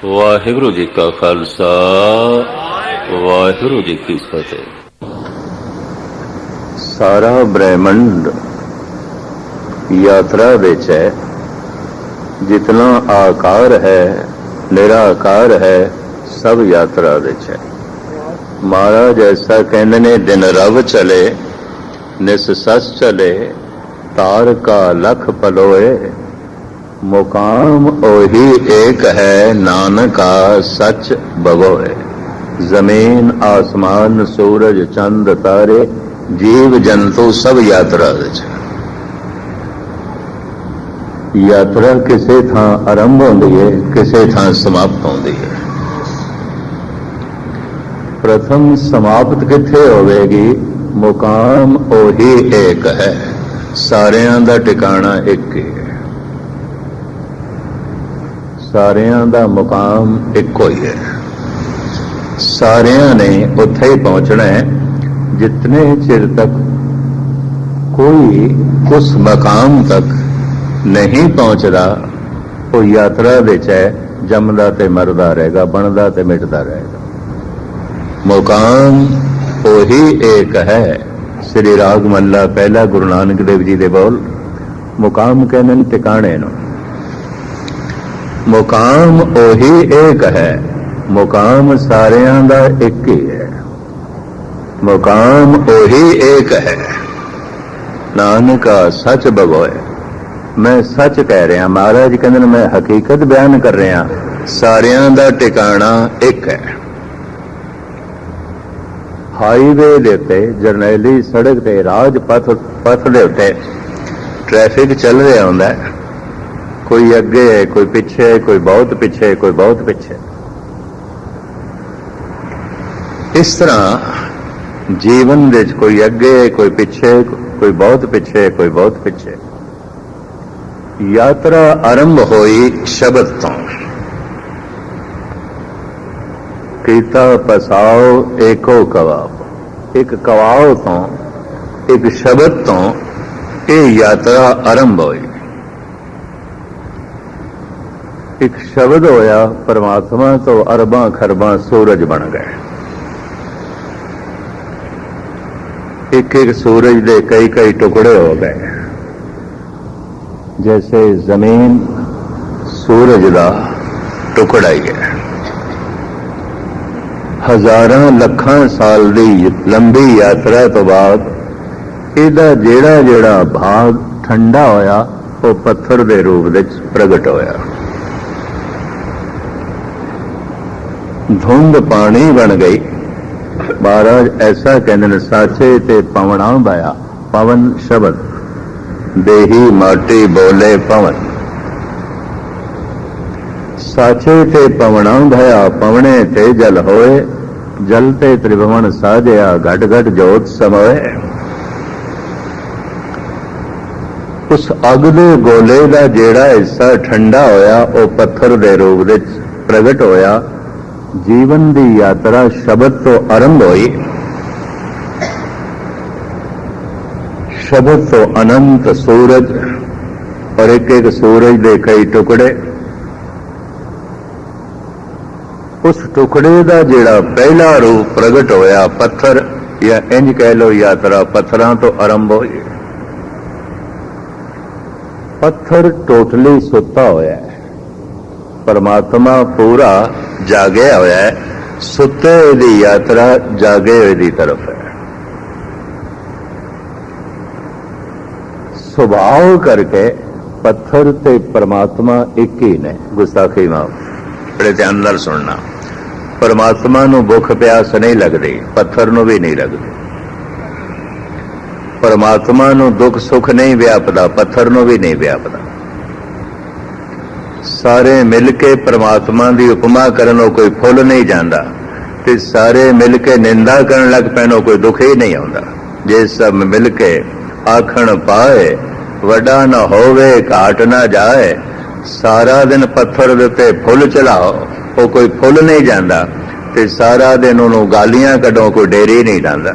ਵਾਹਿਗੁਰੂ ਜੀ ਕਾ ਖਾਲਸਾ ਵਾਹਿਗੁਰੂ ਜੀ ਕੀ ਫਤਿਹ। ਸਾਰਾ ਬ੍ਰਹਿਮੰਡ यात्रा विच है। जितना आकार है निराकार है सब यात्रा विच है। महाराज ऐसा कहने ने दिन रव चले निस सस चले तार का लख पलोए मुकाम ओही एक है नानका सच बगोए। जमीन आसमान सूरज चंद तारे जीव जंतु सब यात्रा विच। यात्रा किसी थां आरंभ होंदी है किसी थां समाप्त होंदी है। प्रथम समाप्त किथे होवेगी? मुकाम ओही एक है। सारियां दा ठिकाना एक ही है। सारियां दा मुकाम इको ही है। सारियां ने उत्थे ही पहुंचना है। जितने चिर तक कोई उस मकाम तक नहीं पहुंचता वो यात्रा विच है। जमदा ते मरदा रहेगा बनदा ते मिटदा रहेगा। मुकाम वही एक है। श्री राग मल्ला पहला गुरु नानक देव जी दे बोल मुकाम कहने टिकाणे नो। मुकाम वही एक है। मुकाम सारियां दा एक ही है। मुकाम वही एक है नानका सच बगोए। मैं सच कह रहा महाराज कहते मैं हकीकत बयान कर रहा। सारियां दा ठिकाना एक है। हाईवे दे उत्ते जरनैली सड़क ते राजपथ पथ दे उत्ते ट्रैफिक चल रहा होंदा है। कोई अगे है कोई पिछे कोई बहुत पिछे कोई बहुत पिछे। इस तरह जीवन दे कोई अगे कोई पिछे कोई बहुत पिछे कोई बहुत पिछे। यात्रा आरंभ होई शब्द तो। कीता पसाओ एको कवाब। एक कवाओ तो एक शब्द तो ये यात्रा आरंभ होई। एक शब्द होया परमात्मा तो अरबां खरबां सूरज बन गए। एक एक सूरज दे कई कई टुकड़े हो गए। जैसे जमीन सूरज का टुकड़ा ही है। हजारां लखां साल की लंबी यात्रा तो बाद इहदा जेड़ा जेड़ा भाग ठंडा होया वो पत्थर के रूप में प्रगट होया। धुंध पानी बन गई। महाराज ऐसा कहने साचे ते पवना बाया। पवन शब्द देही माटी बोले पवन। साचे ते पवना भया पवने ते जल होए। जल ते त्रिभुवन साजया घट घट जोत समोए। उस अग दे गोले का जेड़ा हिस्सा ठंडा होया वो पत्थर दे रूप में प्रगट होया। जीवन की यात्रा शब्द तो आरंभ हुई। शब्द तो अनंत सूरज और एक एक सूरज के कई टुकड़े। उस टुकड़े का जेड़ा पहला रूप प्रगट होया पत्थर या इंज कह लो यात्रा पत्थरां तो आरंभ हुई। पत्थर टोटली सुता होया है। परमात्मा पूरा जागया होया है। सुते दी यात्रा जागे हुए दी तरफ है। स्वभाव करके पत्थर ते परमात्मा एक ही ने। गुस्ताखी माफ बड़े ध्यान नाल सुनना। परमात्मा नूं भुख प्यास नहीं लगती पत्थर नूं भी नहीं लगती। परमात्मा नूं दुख सुख नहीं व्यापदा पत्थर नूं भी नहीं व्यापदा। सारे मिल के परमात्मा की उपमा करनों कोई फुल नहीं जाता ते सारे मिल के निंदा करन लग पैनों कोई दुख ही नहीं आता। जे सब मिल के आखण पाए वड्डा न होवे घाट न जाए। सारा दिन पत्थर दे उत्ते फुल चढ़ाओ वो कोई फुल नहीं जाता ते सारा दिन उन्होंने गालियां कढो कोई डेरी नहीं डांदा।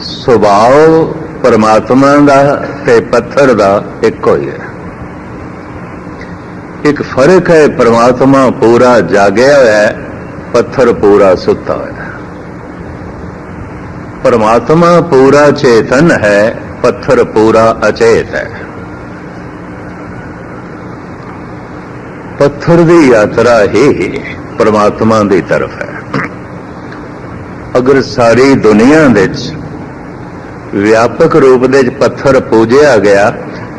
सुभाव परमात्मा का ते पत्थर का एको ही है। एक फर्क है, परमात्मा पूरा जागया है, पत्थर पूरा सुता है। परमात्मा पूरा चेतन है, पत्थर पूरा अचेत है। पत्थर की यात्रा ही परमात्मा की तरफ है। अगर सारी दुनिया विच व्यापक रूप दे पत्थर पूजिया गया,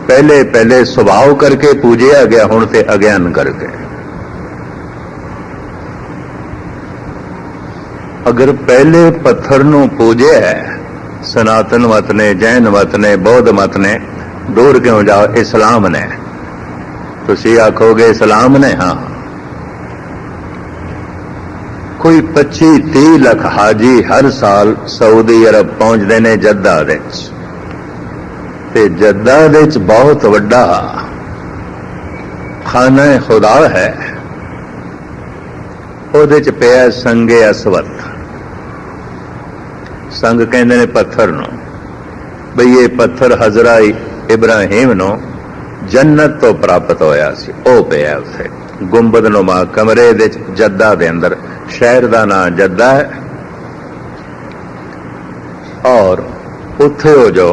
पहले पहले सुभाव करके पूजिया गया, हुण ते अज्ञान करके। अगर पहले पत्थर नूं पूजे सनातन मत ने, जैन मत ने, बौद्ध मत ने, दूर क्यों जाओ, इस्लाम ने, तुसीं आखोगे इस्लाम ने, हाँ। कोई 25-30 लाख हाजी हर साल सऊदी अरब पहुंचते हैं जद्दा दे विच, ते जद्दा दे विच बहुत वड्डा खाना खुदा है। उहदे च पिया संगे असवत। संग कहते ने पत्थर नूं, बई ये पत्थर हजरा इब्राहिम नूं जन्नत तो प्राप्त होया सी, ओ पिया उत्थे गुंबद नुमा कमरे दे जद्दा दे अंदर। शहर का नाम जद्दा है, और उत्थे वो जो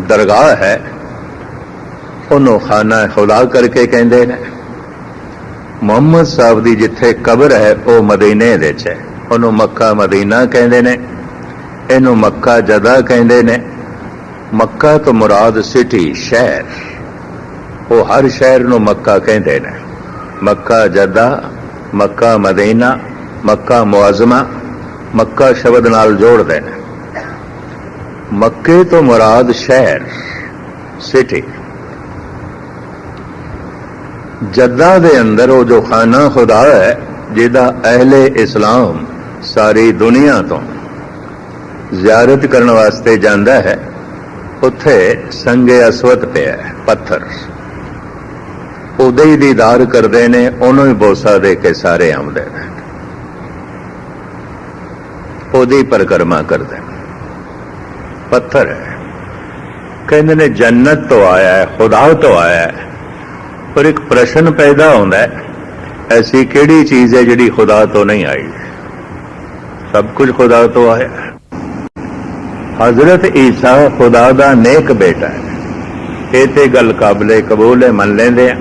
दरगाह है उन्होंने खाना खुदा करके कहते हैं। मुहम्मद साहब की जिथे कबर है वह मदीने दे च है, उन्होंने मक्का मदीना कहते हैं, इनू मक्का जदा कहते हैं। मक्का तो मुराद सिटी शहर, वो हर शहर नू मक्का कहते हैं। मक्का जदा, मक्का मदीना, मक्का मुआजमा, मक्का शब्द नाल जोड़ते हैं। मक्के तो मुराद शहर सिटी। जद्दा दे अंदर वो जो खाना खुदा है, जिहदा अहले इस्लाम सारी दुनिया तो ज़ियारत करने वास्ते जाता है, उत्थे संगे असवत पिया है, पत्थर। उदे ही दीदार करते हैं, उन्होंने ही बोसा दे के सारे आउंदे ने, उहदी परिक्रमा करते हैं। पत्थर है, कहते ने जन्नत तो आया है, खुदा तो आया है। पर एक प्रश्न पैदा होता है, ऐसी केड़ी चीज है जिहड़ी खुदा तो नहीं आई? सब कुछ खुदा तो आया। हजरत ईसा खुदा दा नेक बेटा है, ये ते गल काबले कबूल है, मन लेंदे हैं।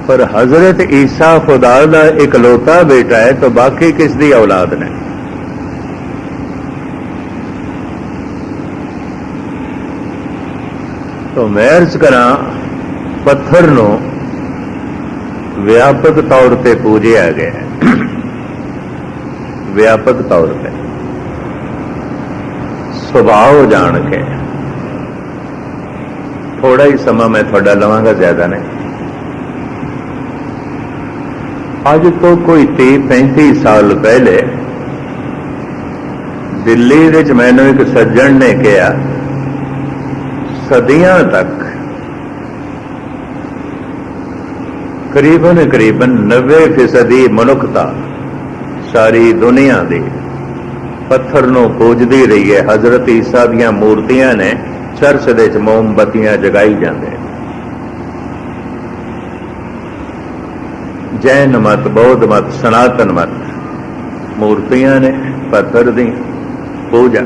पर हजरत ईसा खुदा दा इकलौता बेटा है, तो बाकी किस दी औलाद ने? तो मैं अर्ज करा, पत्थर नू व्यापक तौर पर पूजिया गया है, व्यापक तौर पर सुभाव जान के। थोड़ा ही समा मैं थोड़ा लवांगा, ज्यादा नहीं। आज तो कोई 30-35 साल पहले दिल्ली विच मैनू एक सज्जन ने कहा, सदियां तक करीबन 90% मनुखता सारी दुनिया दी पत्थर नूं पूजदी रही है। हजरत ईसा दीयां मूर्तियां ने चर्च दे विच मोमबत्तियां जगाई जांदे। जैन मत, बौद्ध मत, सनातन मत, मूर्तियां ने पत्थर दी पूजा।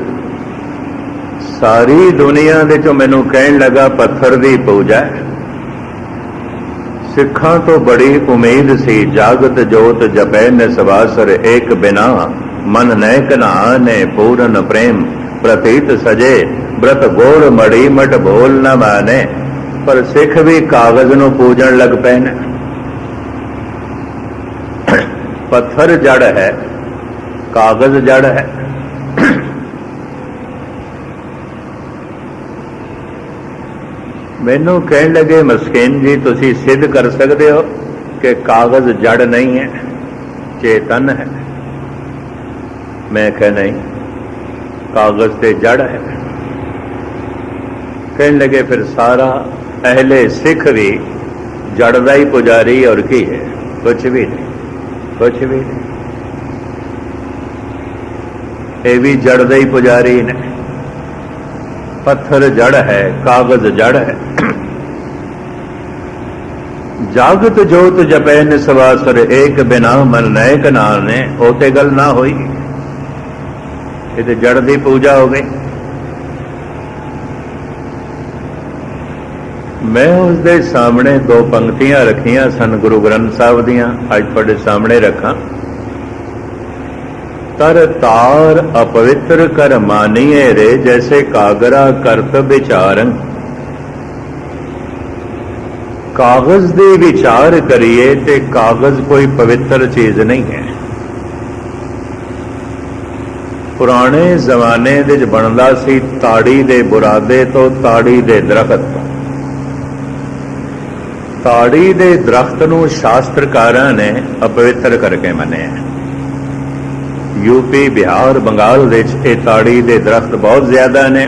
सारी दुनिया दे चों मैनू कहण लगा पत्थर दी पूजा। सिखां तो बड़ी उम्मीद सी, जागत जोत जपै निसवासर एक बिना, मन नैक नहाने पूरन प्रेम प्रतीत सजे, व्रत गोड़ मड़ी मट भोल न माने। पर सिख भी कागज नूं पूजन लग पए ने। पत्थर जड़ है, कागज जड़ है। मैनू कहन लगे, मस्कीन जी तुसी सिद्ध कर सकते हो कि कागज जड़ नहीं है, चेतन है? मैं कह नहीं, कागज ते जड़ है। कहन लगे फिर सारा अहले सिख भी जड़ दा ही पुजारी, और की है? कुछ भी नहीं, कुछ भी नहीं। ये भी जड़ दा ही पुजारी ने। पत्थर जड़ है, कागज जड़ है। जागत जोत जपै निसवासर एक बिना मन नैक नाने ਉਹ ਤੇ ਗੱਲ ਨਾ ਹੋਈ। ਇਹ ਤੇ ਜੜ ਦੀ ਪੂਜਾ ਹੋ ਗਈ। मैं उसके सामने दो पंक्तियां रखियां सन गुरु ग्रंथ साहब दियां, अज तुहाडे सामने रखा। तर तार अपवित्र कर मानिए रे जैसे कागरा करत विचारन। कागज दे विचार करिए ते कागज कोई पवित्र चीज नहीं है। पुराने जमाने दे बनदा सी ताड़ी दे बुरादे तो, ताड़ी दे दरखत तो। ताड़ी दे दरख्त नूं शास्त्रकारां ने अपवित्र करके मन्निया। यूपी बिहार बंगाल विच ये ताड़ी दे दरख्त बहुत ज्यादा ने।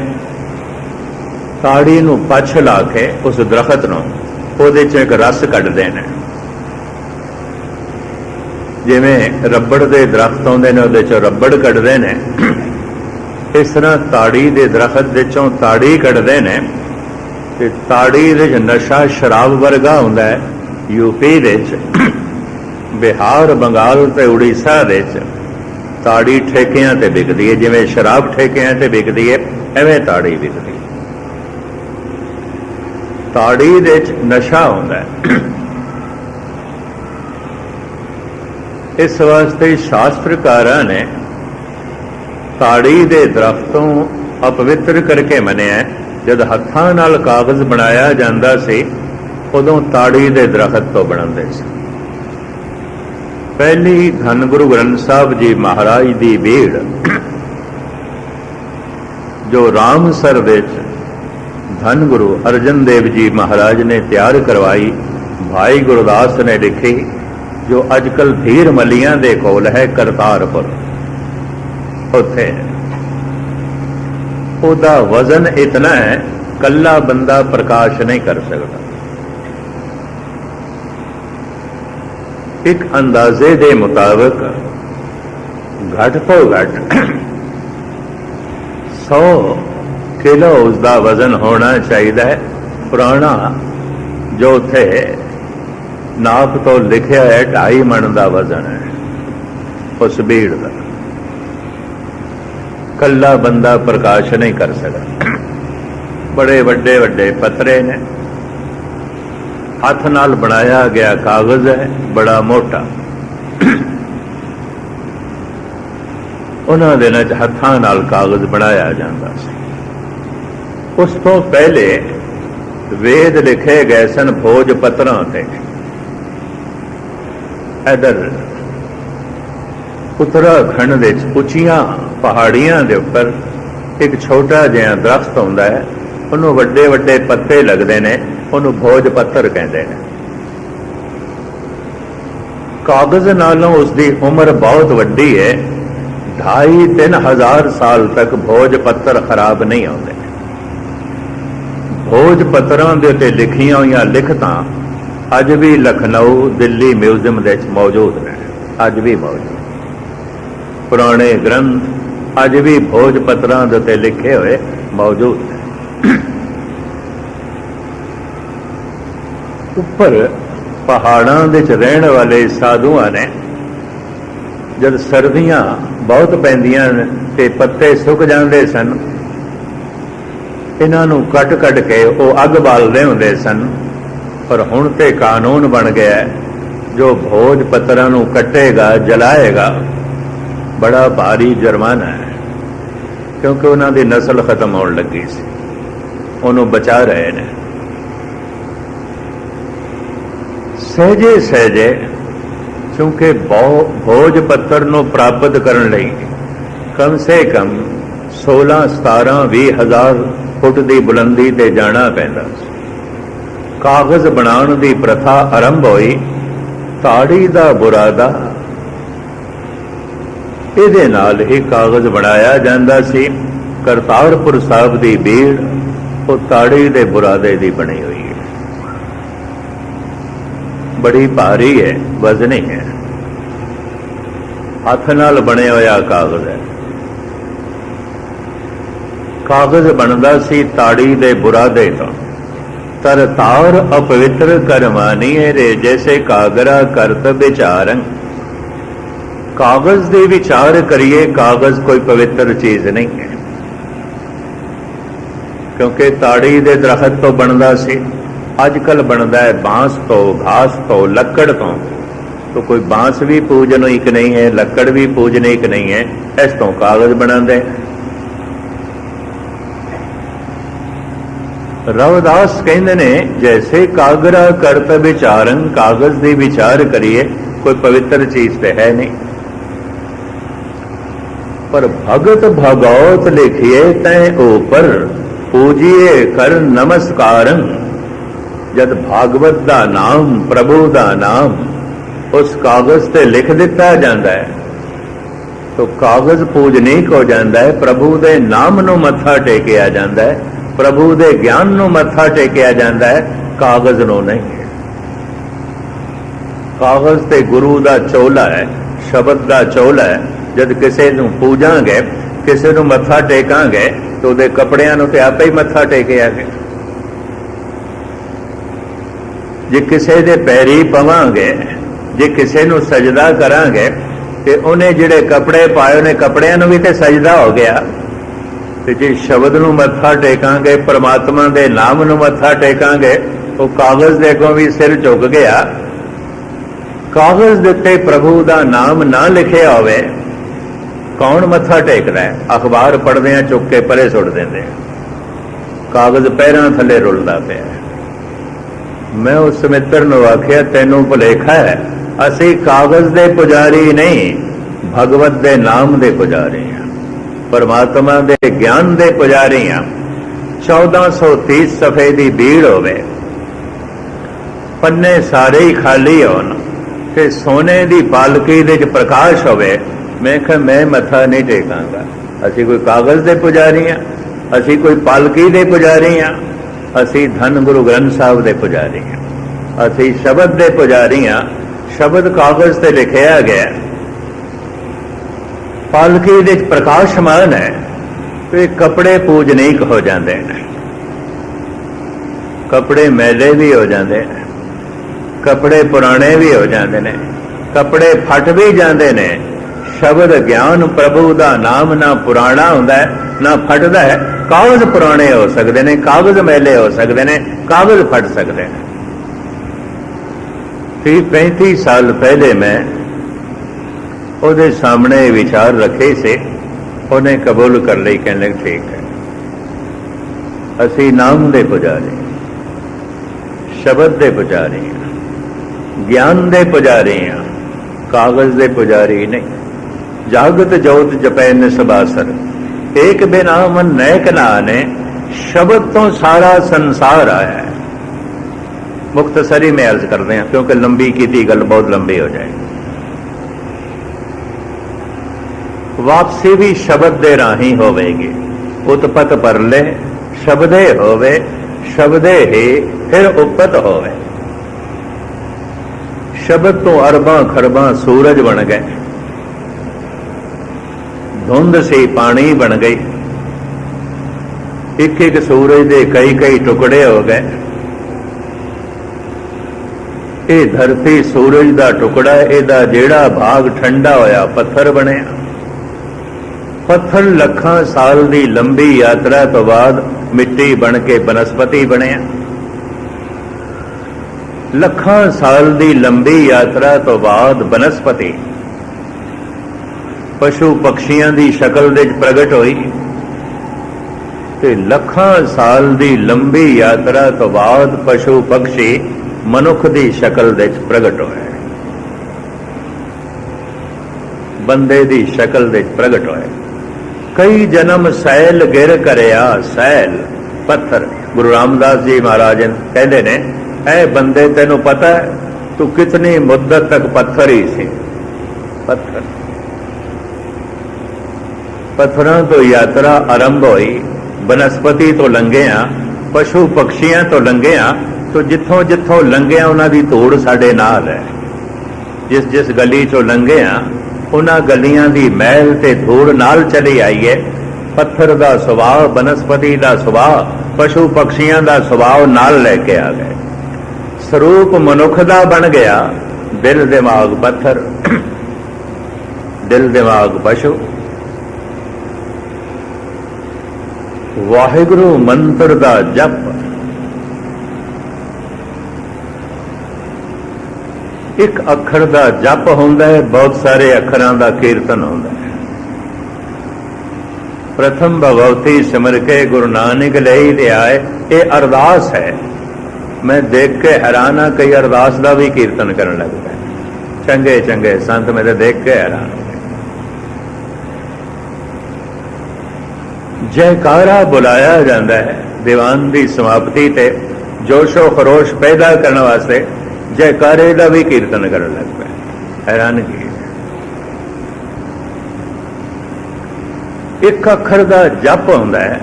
ताड़ी नूं पछ ला के उस दरख्त नूं उहदे च एक रस कढदे ने। जिवें रबड़ दे दरख्त आउंदे ने उहदे च रबड़ कढदे ने, इस तरह ताड़ी दे दरख्त विचों ताड़ी कढदे ने। ते ताड़ी दे नशा शराब वर्गा हुंदा है। यूपी विच, बिहार बंगाल ते उड़ीसा विच ताड़ी ठेकियां ते विकदी है। जिवें शराब ठेकियां ते विकदी है, एवें ताड़ी विकदी है। ताड़ी दे नशा हुंदा है। इस वास्ते शास्त्रकारां ने ताड़ी दे दरख्तों अपवित्र करके मन्निया। जद हत्थां नाल कागज बनाया जांदा सी उदों ताड़ी दे दरखत तो बनांदे सी। पहली धन गुरु ग्रंथ साहब जी महाराज दी भीड़ जो रामसर विच धन गुरु अर्जन देव जी महाराज ने तैयार करवाई, भाई गुरदास ने लिखी, जो अजकल धीर मलियां दे कोल है करतारपुर, उत्थे ਉਹਦਾ वजन इतना है कल्ला बंदा प्रकाश नहीं कर सकता। एक अंदाजे दे मुताबिक घट तो घट 100 किलो उसका वजन होना चाहिए। पुराना जो थे नाप तो लिखा है 2.5 मन का वजन है उस भीड़ का। कल्ला बंदा प्रकाश नहीं कर सकता। बड़े वड्डे वड्डे पत्रे ने, हाथ नाल बनाया गया कागज है, बड़ा मोटा। उन्हां दिनां च हत्थां नाल कागज बनाया जांदा सी। उस तो पहले वेद लिखे गए सन भोज पत्रों ते। इधर उत्तराखंड विच उच्चियां पहाड़ियां दे उपर एक छोटा जिहा दरख्त हुंदा है, उन्होंने वड्डे वड्डे पत्ते लगते हैं, उन्होंने भोज पत्थर कहते हैं। कागज नालों उसकी उम्र बहुत वड्डी है। 2,500-3 हज़ार साल तक भोज पत्थर खराब नहीं होते। भोज पत्थरों के उत्ते लिखियां हुई लिखतां अज भी लखनऊ दिल्ली म्यूजियम दे मौजूद ने, अज भी मौजूद। पुराने ग्रंथ अज भी भोज पत्रों के उत्ते लिखे हुए मौजूद हैं। उपर पहाड़ों के रहने वाले साधुआ ने जब सर्दियां बहुत पैंदियां ते पत्ते सुक जाते सन, इन्हों कट कट के वो अग बालते होंगे सन। पर हुण ते कानून बन गया, जो भोज पत्रों कटेगा जलाएगा बड़ा भारी जुर्माना है, क्योंकि उन्होंने नस्ल खत्म होने लगी सी, उन्होंने बचा रहे हैं। सहजे सहजे क्योंकि भोज पत्थर नूं प्राप्त करने लई कम से कम 16-17-20 हज़ार फुट की बुलंदी ते जाना पैंदा सी। कागज बनाउण दी प्रथा आरंभ हुई। ताड़ी दा बुरादा ਇਹਦੇ ਨਾਲ ਹੀ ਕਾਗਜ਼ ਬਣਾਇਆ ਜਾਂਦਾ ਸੀ। ਕਰਤਾਰਪੁਰ ਸਾਹਿਬ ਦੀ ਭੀੜ ਉਹ ਤਾੜੀ ਦੇ ਬੁਰਾਦੇ ਦੀ ਬਣੀ ਹੋਈ ਹੈ, ਬੜੀ ਭਾਰੀ ਹੈ, ਵਜ਼ਨੀ ਹੈ, ਹੱਥ ਨਾਲ ਬਣਿਆ ਹੋਇਆ ਕਾਗਜ਼ ਹੈ। ਕਾਗਜ਼ ਬਣਦਾ ਸੀ ਤਾੜੀ ਦੇ ਬੁਰਾਦੇ ਤੋਂ। तरतार अपवित्र करमानी है रे, जैसे कागरा करत विचारं। कागज दे विचार करिए, कागज कोई पवित्र चीज नहीं है, क्योंकि ताड़ी दे दरखत तो बनता सी, अजकल बनता है बांस तो, घास तो, लकड़ तो कोई बांस भी पूजनीक नहीं है, लकड़ भी पूजनीक नहीं है, इस तो कागज बनाते। रविदास कहते ने जैसे कागरा करत विचारं, कागज दे विचार करिए, कोई पवित्र चीज तो है नहीं। पर भगत भगवत लिखिए तय ऊपर, पूजिए कर नमस्कारं। जद भागवत दा नाम, प्रभु दा नाम उस कागज ते लिख दिता जाता है तो कागज पूजनीक हो जाता है। प्रभु दे नाम नू मत्था टेकिया जाता है, प्रभु दे ज्ञान नू मत्था टेकिया जाता है, कागज नू नहीं है। कागज ते गुरु दा चोला है, शब्द दा चोला है। जद किसी नू पूजांगे, किसी नू मत्था टेकांगे तो उहदे कपड़ियां नू ते आपे ही मत्था टेकिया गए। जे किसी दे पैरी पवांगे, जे किसी नू सजदा करांगे ते उन्हें जिहड़े कपड़े पाए उन्हें कपड़ियां नू भी ते सजदा हो गया। ते जे शब्द नू मत्था टेकांगे, परमात्मा दे नाम नू मत्था टेकांगे, वो कागज दे अगों भी सिर झुक गया। कागज दे उत्ते प्रभु दा नाम ना लिखिया होवे, कौन मत्था टेकदा है? अखबार पढ़दे आ चुक के परे सुट देंदे, कागज पैरां थले रुलदा पिया। मैं उस मित्र नूं आखिया तैनूं भुलेखा है, असी कागज दे पुजारी नहीं, भगवत दे नाम दे पुजारी हैं, परमात्मा दे ज्ञान दे पुजारी हैं। 1430 सफ़े दी भीड़ होवे, पन्ने सारे ही खाली होन ते सोने दी पालकी दे प्रकाश होवे, मैं कहा मैं मत्था नहीं टेकांगा। असी कोई कागज दे पुजारी हैं, असी कोई पालकी दे पुजारी हैं, असी धन गुरु ग्रंथ साहब दे पुजारी हैं, असी शब्द दे पुजारी हैं। शब्द कागज ते लिखिया गया, पालकी दे प्रकाशमान है, तो कपड़े पूजनीक हो जाते हैं। कपड़े मैले भी हो जाते हैं, कपड़े पुराने भी हो जाते हैं, कपड़े फट भी जाते हैं। शब्द ज्ञान प्रभु दा नाम ना पुराना हुंदा है ना फटदा है। कागज पुराने हो सकते हैं, कागज मैले हो सकते हैं, कागज फट सकते हैं। 30-35 साल पहले मैं ਉਹਦੇ सामने विचार रखे से, उन्हें कबूल कर ली, कहने लगे ठीक है, असी नाम दे पुजारी, शब्द दे पुजारी हैं, ज्ञान दे पुजारी हैं, कागज दे पुजारी नहीं। जागत जोत जपै निसबासर, एक बिना मन नैक नाने, शब्द तो सारा संसार आया है। मुख्तसरी में अर्ज करते हैं, क्योंकि लंबी की थी गल बहुत लंबी हो जाएगी। वापसी भी शब्द दे राही होवेगी, उत्पत परले शब्दे होवे, शब्दे ही फिर उपत होवे। शब्द तो अरबां खरबां सूरज बन गए, धुंध से पानी बन गई, एक एक सूरज दे कई कई टुकड़े हो गए। ये धरती सूरज दा टुकड़ा, इहदा जेड़ा भाग ठंडा होया पत्थर बनिया। पत्थर लखां साल दी लंबी यात्रा तो बाद मिट्टी बन के बनस्पति बनिया। लखां साल दी लंबी यात्रा तो बाद बनस्पति पशु पक्षियां दी शक्ल दे प्रगट होई, ते लखां साल दी लंबी यात्रा तो बाद पशु पक्षी मनुख दी शक्ल दे प्रगट होए, बंदे दी शक्ल दे प्रगट होए। कई जन्म सैल गिर करया, सैल पत्थर। गुरु रामदास जी महाराज कहते ने, ऐ बंदे तेनू पता है तू कितनी मुद्दत तक पत्थर ही सी। पत्थर, पत्थरों तो यात्रा आरंभ हुई, बनस्पति तो लंघिया, पशु पक्षियां तो लंघिया, तो जिथों जिथों लंघिया उन्हां दी धूड़ साडे नाल है। जिस जिस गली चों लंघिया उन्हां गलियां दी मैल ते धूड़ नाल चली आई है। पत्थर का सुभाव, बनस्पति का सुभाव, पशु पक्षियों का सुभाव नाल लैके आ गए। स्वरूप मनुख का बन गया, दिल दिमाग पत्थर, दिल दिमाग पशु। वाहिगुरु मंत्र का जप, एक अखर का जप होंदा है, बहुत सारे अखरां का कीर्तन होंदा है। प्रथम भगवती सिमर के गुरु नानक लई ले आए, ये अरदास है। मैं देख के हैरान हाँ, कई अरदास का भी कीर्तन करने लग गए। चंगे चंगे संत मेरे देख के हैरान हो गए। जयकारा बुलाया जाता है दीवान की समाप्ति ते जोशो खरोश पैदा करने वास्ते, जयकारे का भी कीर्तन करने लग पे। हैरानगी। एक अखर का जप होंदा है,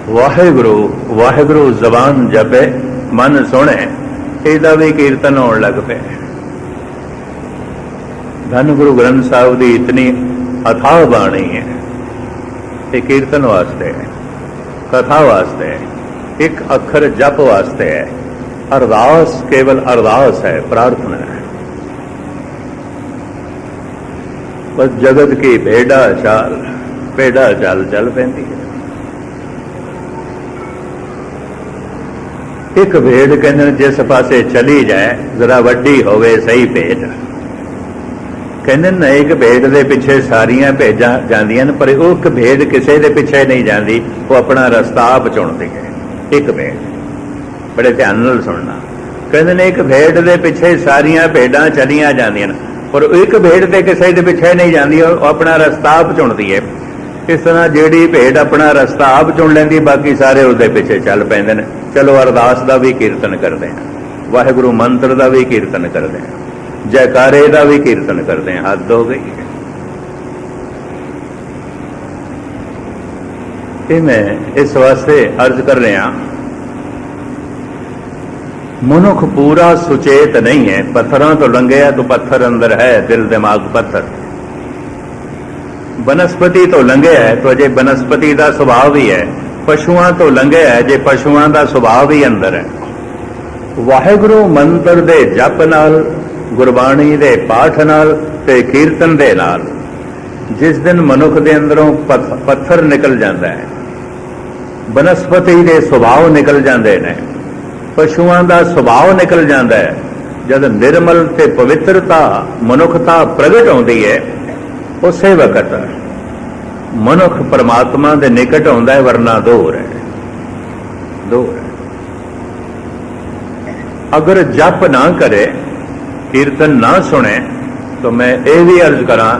वाहिगुरु वाहिगुरु जबान जपे मन सुने, इसका भी कीर्तन होने लग पे। धन गुरु ग्रंथ साहिब की इतनी अथाह बाणी है, ये कीर्तन वास्ते है, कथा वास्ते है, एक अखर जप वास्ते है। अरदास केवल अरदास है, प्रार्थना है। बस जगत की भेड़ा चाल चल पैंदी है। एक भेड़ कहते जिस पासे चली जाए जरा वड्डी होवे सही भेड़, कहते ना एक भेड़ के पिछे सारिया भेजा जांदियां, पर वो एक भेड़ किसी के पिछे नहीं जाती, वो अपना रस्ता आप चुनती है। एक भेड़, बड़े ध्यान नाल सुनना, कहते ने एक भेड़ के पिछे सारिया भेड़ा चलिया जांदियां, पर एक भेड़ तो किसी के पिछे नहीं जाती, वो अपना रस्ता आप चुनती है। इस तरह जिहड़ी भेड़ अपना रस्ता आप चुन लेंदी, बाकी सारे उसके पिछे चल पैंदे ने। चलो अरदास का भी कीर्तन करते हैं, वाहिगुरु मंत्र का भी कीर्तन करते हैं, जयकारे का भी कीर्तन करते हैं। हद हो गई है। ये मैं इस वास्ते अर्ज कर रहा, मनुख पूरा सुचेत नहीं है। पत्थरों तो लंघे तो पत्थर अंदर है, दिल दिमाग पत्थर। बनस्पति तो लंघे है तो अजे बनस्पति का स्वभाव भी है। पशुआं तो लंघे है जे पशुआं का स्वभाव भी अंदर है। वाहिगुरु मंत्र दे जप नाल, गुरबाणी दे पाठ नाल ते कीर्तन दे नाल जिस दिन मनुख दे अंदरों पत्थर निकल जाता है, बनस्पति दे स्वभाव निकल जाते हैं, पशुआं का स्वभाव निकल जाता है, जब निर्मल ते पवित्रता मनुखता प्रगट होती है, उस वक्त मनुख परमात्मा के निकट होता है, वरना दूर है, दूर है। अगर जप ना करे, कीर्तन ना सुने, तो मैं ये भी अर्ज करा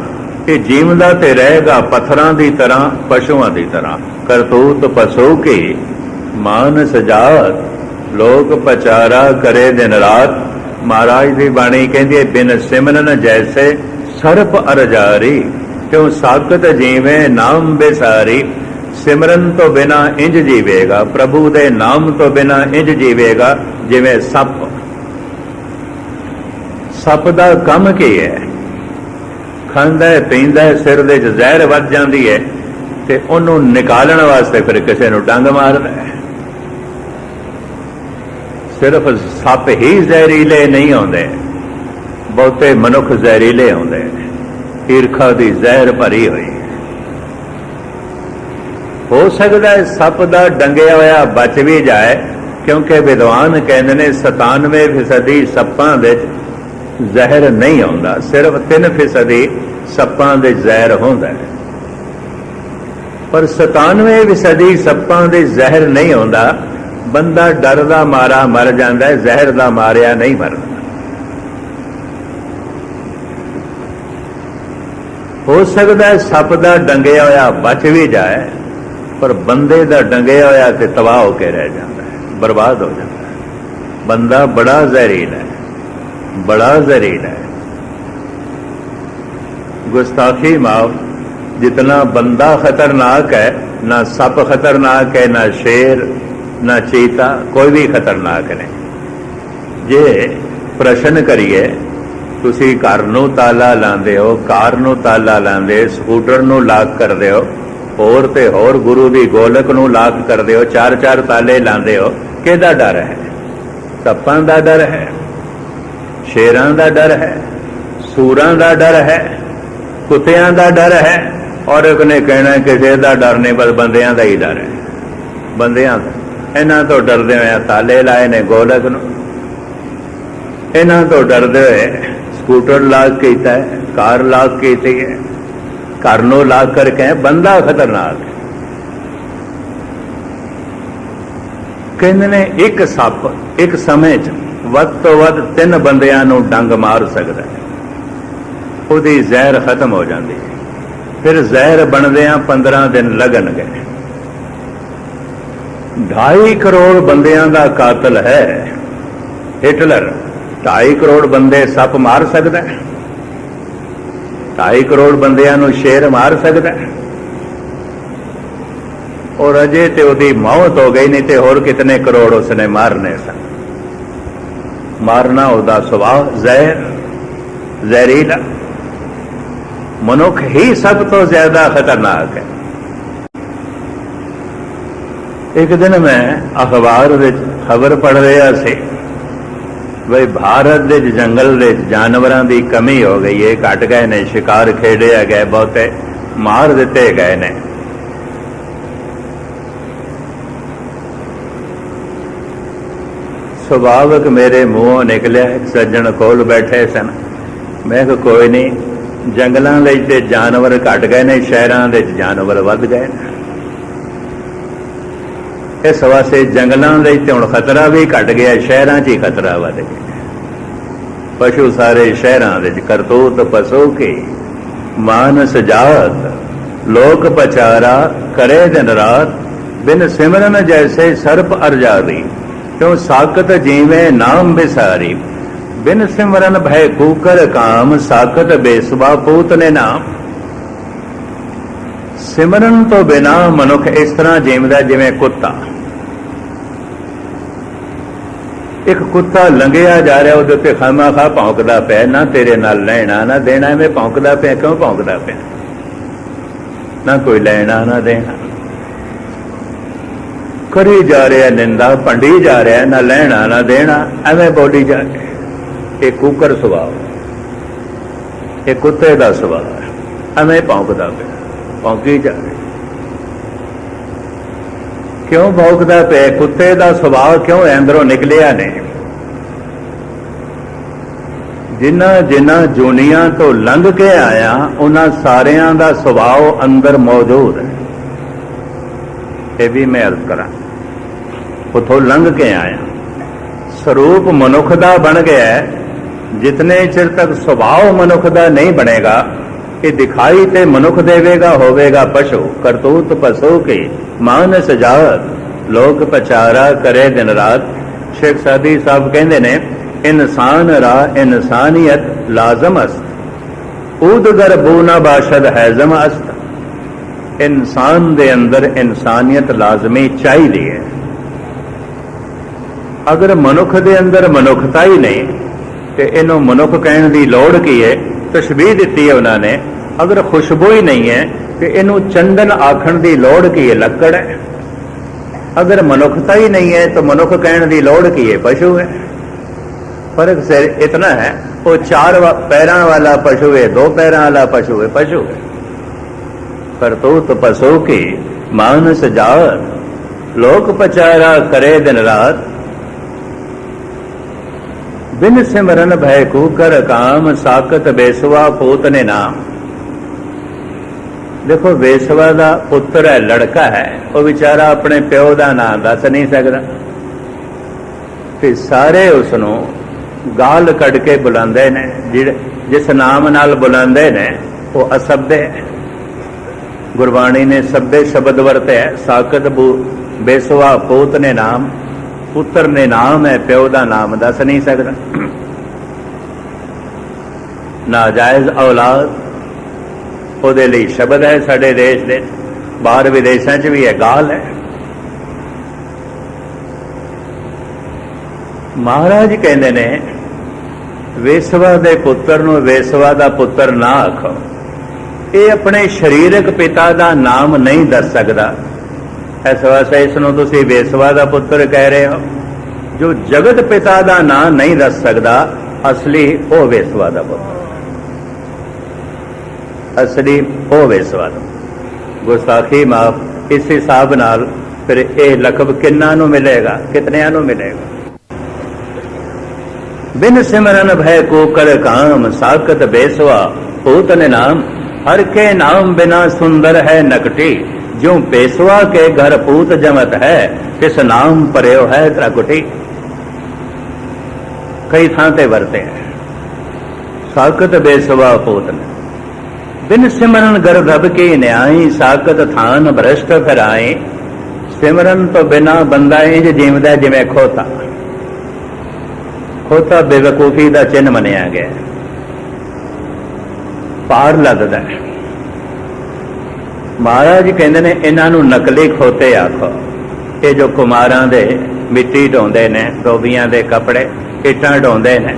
कि जीवदा ते रहेगा पत्थरां की तरह, पशुआं की तरह। करतूत पशु की मानस जात, लोक पचारा करे दिन रात। महाराज की बाणी कहती है, बिन सिमरन जैसे सर्प अरजारी, क्यों साकत जीवे नाम बेसारी। सिमरन तो बिना इंज जीवेगा, प्रभु दे नाम तो बिना इंज जीवेगा जिवें सप। सप का कम की है, खांदा है पींदा है, सिर दे जहर वध जाती है, ते उन्हों निकालन वास्ते फिर किसी को डंग मारदा है। सिर्फ सप ही जहरीले नहीं होंदे, बहुते मनुख जहरीले होंदे। ईर्खा की जहर भरी हुई हो सकता है सप का डंगिया होया बच भी जाए, क्योंकि विद्वान कहते हैं 97% सप्पां दे जहर नहीं होंदा, सिर्फ 3% सप्पां दे जहर होंदा है। पर 97% सप्पां दे जहर नहीं होंदा। बंदा डर दा मारा मर जाता है, जहर दा मारिया नहीं मरदा। हो सकता है सप का डंगिया होया बच भी जाए, पर बंदे का डंगिया होया ते तबाह होकर रह जाता है, बर्बाद हो जाता है। बंदा बड़ा जहरीला है, बड़ा जहरीला है। गुस्ताखी माफ, जितना बंदा खतरनाक है, ना सप खतरनाक है, ना शेर, ना चीता, कोई भी खतरनाक नहीं। जे प्रश्न करिए, तुसी घर नूं ताला लांदे हो, कार नूं ताला लांदे, स्कूटर नूं लॉक करदे हो, होर ते होर गुरु की गोलक नूं लाक करदे हो, चार चार ताले लांदे हो, किहदा डर है? सप्पां दा डर है, शेरां दा डर है, सूरां दा डर है, कुत्तियां दा डर है, और एक ने कहना किसी का डर नहीं, बस बंदियां दा ही डर है। बंदियां दा इन्हां तो डरदे होए ताले लाए ने गोलक नूं, इन्हां तो डरदे होए स्कूटर लॉक कीता है, कार लॉक कीती है, घर नूं लॉक करके बंदा खतरनाक है। कहंदे ने एक सप एक समय च वध तो वध 3 बंदियां नूं डंग मार सकदा है, उहदी जहर खत्म हो जाती है। फिर जहर बनदियां 15 दिन लगन गए। 2.5 करोड़ बंदियां का कातल है हिटलर। 2.5 करोड़ बंदे सप मार सकता है, 2.5 करोड़ बंदियां नूं शेर मार सकता है, और अजे तो उसकी मौत हो गई, नहीं तो होर कितने करोड़ उसने मारने सन। मारना उसका सुभाव, जहर जहरीला। मनुख ही सब तो ज्यादा खतरनाक है। एक दिन मैं अखबार विच खबर पढ़ रहा सी बई भारत के जंगल के जानवरों की कमी हो गई है, घट गए ने, शिकार खेड़े गए, बहुते मार दिते गए ने। सुभाविक मेरे मुंहों निकलिया, सज्जन कोल बैठे सन, मैं कहा कोई नहीं, जंगलों के जानवर घट गए ने, शहरों के जानवर वध गए ने। इस वास्ते जंगलों के हुण खतरा भी घट गया, शहरों च ही खतरा वध गया। पशु सारे शहरों के, करतूत पशु की, मानस जात, लोक पचारा करे दिन रात, बिन सिमरन जैसे सर्प अरजादी, क्यों साकत जीवे नाम बिसारी, बिन सिमरन भय कूकर काम, साकत बेसुबा पूत ने नाम। सिमरन तो बिना मनुख इस तरह जीवदा जिवें कुत्ता। एक कुत्ता लंघिया जा रहा, उहदे उत्ते खामा खा भौंकदा पिया, ना तेरे नाल लैना ना देना, एवें भौंकदा पिया, क्यों भौंकदा पिया? ना कोई लैना ना देना, करी जा रहा निंदा, भंडी जा रहा, ना लैना ना देना, एवें बोली जा रहा। एक कुकर सुभाव, एक कुत्ते का सुभाव है, एवें भौंकदा पिया, भौंकी जा रहा। क्यों भौंकदा पिया? कुत्ते का सुभाव क्यों अंदरों निकलिया नहीं? जिन्हां जिन्हां जूनियां तो लंघ के आया, उन्हां सारियां दा सुभाव अंदर मौजूद है। ये भी मैं अर्ज करा, उथों लंघ के आया, स्वरूप मनुख दा बन गया है। जितने चिर तक सुभाव मनुख दा नहीं बनेगा, ये दिखाई ते मनुख देवेगा, होवेगा पशु। करतूत पशु की, मानस जात, लोक पचारा करे दिन रात। शेख सादी साहब कहते ने, इंसान रा इंसानियत लाजम अस्त, उदगर बूना बाशद हैजम अस्त। इंसान दे अंदर इंसानियत लाजमी चाहिए है। अगर मनुख दे अंदर मनुखता ही नहीं तो इनू मनुख कहने की लौड़ की है? तशबीह दी है उन्होंने। अगर खुशबू ही नहीं है तो इनू चंदन आखण की लौड़ की है? लक्कड़ है। अगर मनुखता ही नहीं है तो मनुख कहने की लौड़ की है? पशु है। फर्क सिर्फ इतना है, वो 4 पैरों वाला पशु है, 2 पैरों वाला पशु है, पशु है। करतूत पशु की, मानस जात, लोक पचारा करे दिन रात। बिन सिमरन भय कूकर काम, साकत बेसवा पूत ने नाम। देखो, बेसवा का पुत्र है, लड़का है, वो बेचारा अपने प्यो का नाम दस नहीं सकता, फिर सारे उसनों गाल कड़ के बुलाते ने। जिस नाम नाल बुलाते ने वो असभ्य है। गुरबाणी ने सभ्य शब्द वरते है। साकत बेसवा पूत ने नाम, पुत्र ने नाम है, प्यो का नाम दस नहीं सकता। नाजायज औलाद ਉਹਦੇ ਲਈ शब्द है। साडे देश दे बाहर विदेशों च भी है, गाल है। महाराज कहते ने, वेसवा दे पुत्र नूं वेसवा दा पुत्र ना आखो। ਇਹ ਆਪਣੇ ਸਰੀਰਕ ਪਿਤਾ ਦਾ ਨਾਮ ਨਹੀਂ ਦੱਸ ਸਕਦਾ। ਇਸ ਵਾਸਤੇ ਇਸ ਨੂੰ ਤੁਸੀਂ ਵੇਸਵਾ ਦਾ ਪੁੱਤਰ ਕਹਿ ਰਹੇ ਹੋ। ਜੋ ਜਗਤ ਪਿਤਾ ਦਾ ਨਾਮ ਨਹੀਂ ਦੱਸ ਸਕਦਾ, ਅਸਲੀ ਉਹ ਵੇਸਵਾ ਦਾ ਪੁੱਤਰ, ਅਸਲੀ ਉਹ ਵੇਸਵਾ ਦਾ। ਗੁਸਤਾਖੀ ਮਾਫ। ਇਸ ਹਿਸਾਬ ਨਾਲ ਫਿਰ ਇਹ ਲਕਬ ਕਿੰਨਾਂ ਨੂੰ ਮਿਲੇਗਾ, ਕਿਤਨਿਆਂ ਨੂੰ ਮਿਲੇਗਾ? बिन सिमरन भय कोकर काम, साकत बेसवा पूतन नाम। हर के नाम बिना सुंदर है नकटी, जो बेसवा के घर पूत जमत है, किस नाम परयो है त्रकुटी। कई थांते वरते हैं। साकत बेसवा पूतन, बिन सिमरन गर्भ की न्याई, साकत थान भ्रष्ट फिराई। सिमरन तो बिना बंदा इंज जीवदा जिवें खोता। खोता बेवकूफी का चिन्ह मनिया गया, पार लगता है। महाराज कहते ने इन्हों नकली खोते आखो। ये जो कुमारां दे मिट्टी ढोंदे ने, धोबियां दे कपड़े इट्टां ढोंदे ने,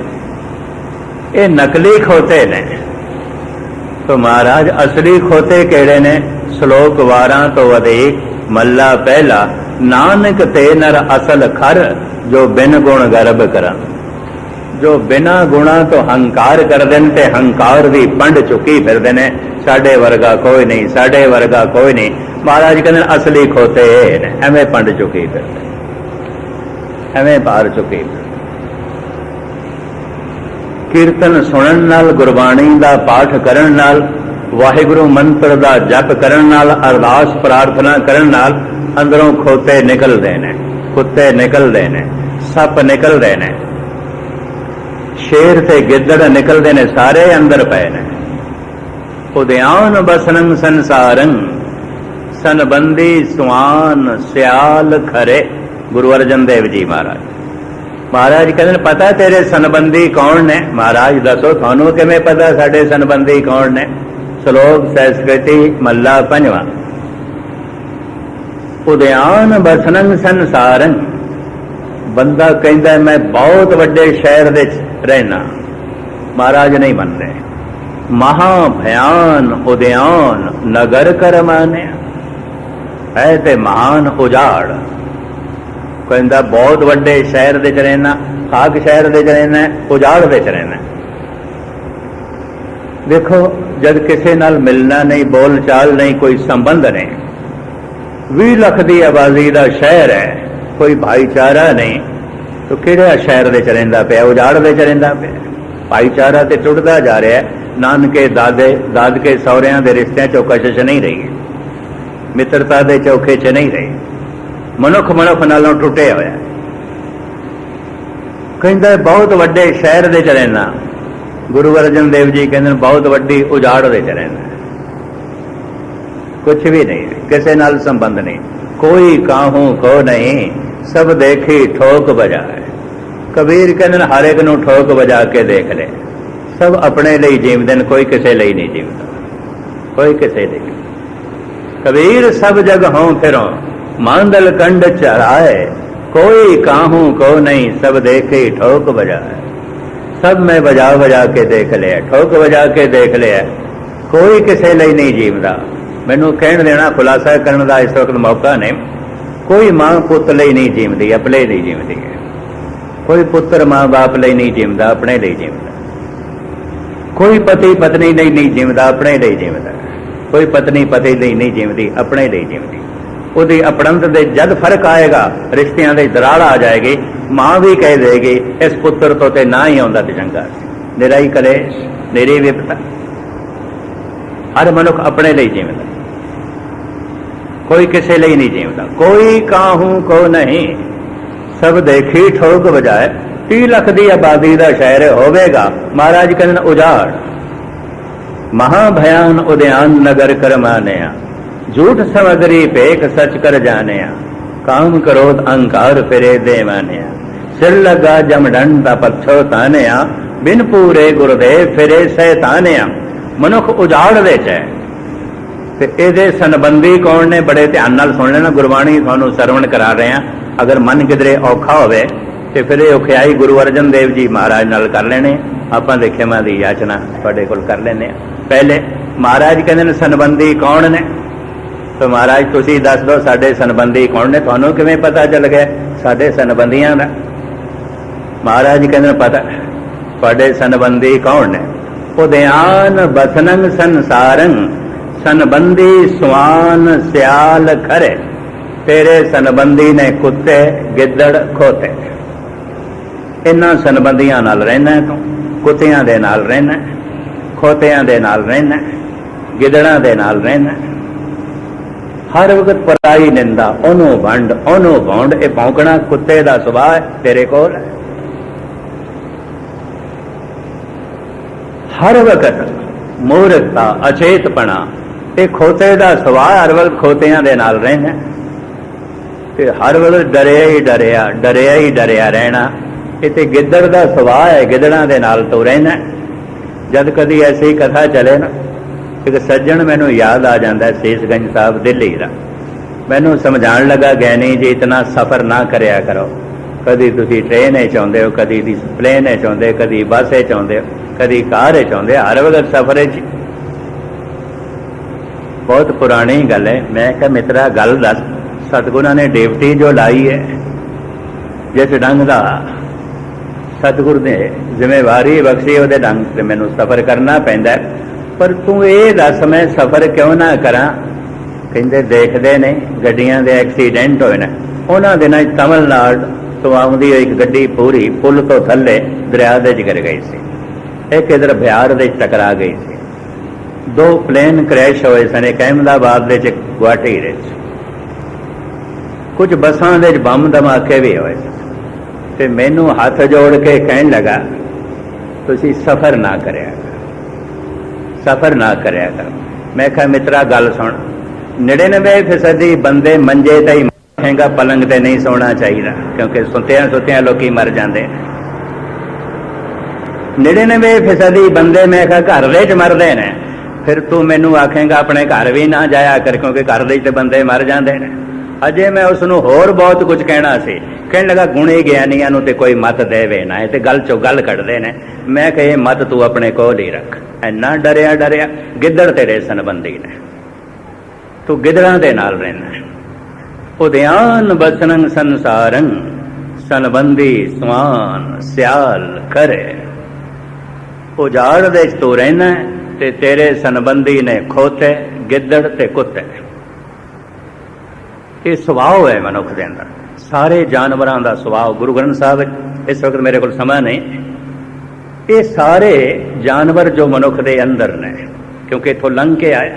ये नकली खोते ने। तो महाराज असली खोते केड़े ने? श्लोक 12 तो अधिक मल्ला पहला, नानक ते नर असल खर, जो बिन गुण गर्भ करन। जो बिना गुणा तो हंकार करते हैं, ते हंकार भी पंड चुकी फिरते हैं, साडे वर्गा कोई नहीं, साडे वर्गा कोई नहीं। महाराज कहते असली खोते एवें पंड चुकी फिरते, एवें पार चुकी फिरते। कीर्तन सुनन नाल, गुरबाणी दा पाठ करन नाल, वाहिगुरु मंत्र दा जप करन नाल, अरदास प्रार्थना करन नाल अंदरों खोते निकलते हैं, कुत्ते निकलते हैं, सप निकलते हैं, शेर ते गिद्दड़ निकलते ने, सारे अंदर पे ने। उद्यान बसनंग संसारं, सनबंदी सुआन सियाल खरे। गुरु अर्जन देव जी महाराज। महाराज कहते पता तेरे सनबंदी कौन ने? महाराज दसो थानू किवें पता साडे सनबंदी कौन ने? श्लोक संस्कृति मल्ला 5वां। उद्यान बसनंग संसारं, बंदा कहता मैं बहुत वड्डे शहर दे रहना, महाराज नहीं मन रहे। महाभयान उद्यान नगर कर माने, है ते महान उजाड़। कहता बहुत वड्डे शहर दे च रहना, खाक शहर दे च रहना, उजाड़ दे च रहना। देखो जब किसी नाल मिलना नहीं, बोल चाल नहीं, कोई संबंध नहीं, 20 लाख की आबादी का शहर है, कोई भाईचारा नहीं, तो किहड़ा शहर दे च रहिंदा पिया? उजाड़ दे च रहिंदा पिया। भाईचारा तो टुटदा जा रहा है। नानके दादे दादके सौहरियां दे रिश्तियां चो कशिश नहीं रही, मित्रता दे चौखे च नहीं रही, मनुख मनुख नालों टुटे होया। कहंदा बहुत वड्डे शहर दे च रहना। गुरु अर्जन देव जी कहंदे बहुत वड्डी उजाड़ दे च रहना, कुछ भी नहीं, किसी नाल संबंध नहीं, कोई काहू को नहीं, सब देखी ठोक बजाए। कबीर कहते हर एक नूं ठोक बजा के देख ले, सब अपने लिए जीवते, कोई किसी लिए नहीं जीवता, कोई किसी लिए। कबीर सब जग हों फिरों, मांदल कंड चराए, कोई काहू को नहीं, सब देखे ठोक बजाए। सब मैं बजा बजा के देख लिया, ठोक बजा के देख लिया, कोई किसी लिए नहीं जीवता। मैनू कहण देना, खुलासा करने का इस वक्त मौका नहीं। कोई मां पुत लिए नहीं जीवती, अपने लिए जीवती है। कोई पुत्र मां बाप लिए नहीं जीवता, अपने लिए जीवता। कोई पति पत्नी लिए नहीं जीवता, अपने लिए जीवता। कोई पत्नी पति लिए नहीं जीवती, अपने लिए जीवती। ਉਹਦੀ अपणंत दे जद फर्क आएगा, रिश्तियां दे दराड़ आ जाएगी, मां भी कह देगी इस पुत्र तो ते ना ही आउंदा ते चंगा सी, निरा ही कलेश, निरी विपता। हर मनुख अपने लिए जीवता, कोई किसी लिए नहीं जीवता। कोई काहू को नहीं, सब देखी ठोक बजाए। 30 लाख की आबादी का शहर होवेगा, महाराज कहते उजाड़। महाभयान उद्यान नगर कर मानिया, झूठ समगरी पेख सच कर जानिया। काम क्रोध अहंकार फिरे दे मानिया, सिर लगा जमडंड पछो तानिया। बिन पूरे गुरुदेव फिरे सैतानिया। मनुख उजाड़ दे च ते इहदे संबंधी कौन ने? बड़े ध्यान नाल सुन लेना, गुरबाणी तुहानू सरवण करा रहे हैं। अगर मन किधरे औखा होवे ते फिर ये औखियाई गुरु अर्जन देव जी महाराज नाल कर लेने। आपां दे खिमा दी याचना तुहाडे कोल कर लेने। पहले महाराज कहते ने सनबंदी कौन ने? तो महाराज तुसी दस दो साडे सनबंदी कौन ने? तुहानू किवें पता चल गया साडे सनबंदियां दा? महाराज कहते पता तुहाडे सनबंदी कौन ने? उद्यान बसनंग संसारंग सनबंदी स्वान सियाल खरे। तेरे सनबंदी ने कुत्ते गिद्दड़ खोते। इन्हां सनबंदियां नाल रहना तू, कुत्तियां दे नाल रहना, खोतियां दे नाल रहना, गिदड़ां दे नाल रहना। हर वक्त पराई निंदा, ओनू वंड ओनू भौंड, ये भौंकना कुत्ते दा सुभाव है तेरे कोल। हर वक्त मूर्खता अचेतपना, ये खोते दा सुभाव, हर वक्त खोतियां दे नाल रहना, ते हर वक्त डरिया ही डरिया, डरिया ही डरिया रहना। इते गिद्दड़ दा सुभाव है, गिदड़ां दे नाल तो रहना। जद कदी ऐसी कथा चले ना, एक सज्जन मैनू याद आ जाता है सीसगंज साहब दिल्ली का। मैनू समझाण लगा, ज्ञानी जी इतना सफ़र ना करया करो, कदी तुसी ट्रेन चाहुंदे हो, कदी प्लेन चाहुंदे, कदी बस चाहुंदे हो, कदी कार चाहुंदे, हर वक्त सफर च। बहुत पुरानी गल है। मैं कहा मित्रा गल दस, सतगुरां ने ड्यूटी जो लाई है, जिस ढंग का सतगुर ने जिम्मेवारी बख्शी, वो ढंग से मैनू सफर करना पैंदा है। पर तू ये दस मैं सफर क्यों ना करा? कहते देखते ने गड्डियां दे एक्सीडेंट होए ने। उन्हां दिनां तमिलनाडु तो आउंदी एक गड्डी पूरी पुल तो थल्ले दरिया दे गिर गई सी, एक इधर बिहार दे टकरा गई सी। दो प्लेन क्रैश होए सन, एक अहमदाबाद दे च गुवाहाटी दे च। कुछ बसां दे बम धमाके भी होए ते मैनू हाथ जोड़ के कहन लगा तुसी सफर ना करया, सफर ना करया कर। मैं कहा मित्रा गल सुन, 99% बंदे मंजे ते ही मरेगा, पलंग ते नहीं सोना चाहिए, क्योंकि सुत्तियां सुत्तियां लोग मर जाते। 99% बंदे मैं कहा घर दे च मरदे ने। फिर तू मैनू आखेगा अपने घर भी ना जाया कर, क्योंकि घर दे च बंदे मर जाते हैं। अजे मैं उसनू होर बहुत कुछ कहना सी, कहने लगा गुणी ज्ञानियां नू ते कोई मत देवे ना, ये ते गल चो गल कढ़दे ने। मैं कहे मत तू अपने कोल ही रख, इन्ना डरिया डरिया। गिद्दड़ तेरे सनबंदी ने, तू गिदड़ां दे नाल रहना। उद्यान बसनंग संसारंग सनबंदी स्वान सियाल करे। उजाड़ दे तू रहना ते तेरे सनबंदी ने खोते गिद्दड़ ते कुत्ते। ये सुभाव है मनुख के अंदर, सारे जानवरों का सुभाव। गुरु ग्रंथ साहब इस वक्त मेरे को समय नहीं, ये सारे जानवर जो मनुख के अंदर ने, क्योंकि इथों लंघ के आया,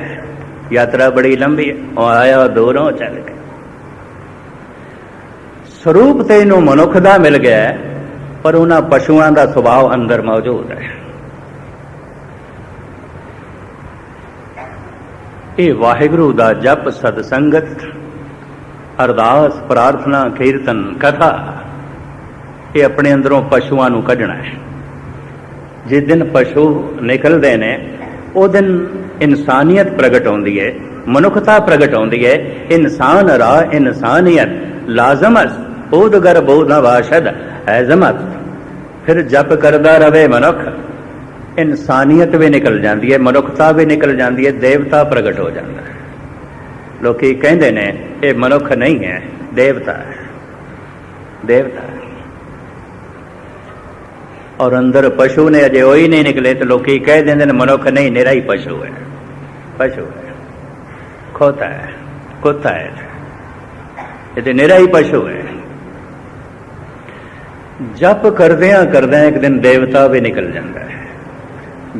यात्रा बड़ी लंबी है, और आया दूरों चल गया। स्वरूप तो इनू मनुख का मिल गया है, पर उन्होंने पशुओं का सुभाव अंदर मौजूद है। ये वाहिगुरु का जप सतसंगत अरदास प्रार्थना कीर्तन कथा, ये अपने अंदरों पशुओं को कढ़ना है। जिस दिन पशु निकलते हैं उस दिन इंसानियत प्रगट होती है, मनुखता प्रगट होती है। इंसान राह इंसानियत लाजमत ऊदगर बोध वाशद हैजमत। फिर जप करता रहे मनुख, इंसानियत भी निकल जाती है, मनुखता भी निकल जाती है, देवता प्रगट हो जाता है। लोग कहते ने ये मनुख नहीं है, देवता है, देवता है। और अंदर पशु ने अजे वही नहीं निकले तो लोग कह देंगे मनुख नहीं, निरा ही पशु है, पशु है, खोता है, कुत्ता है, ये तो निरा ही पशु है। जप करदियां करदियां एक दिन देवता भी निकल जाता है।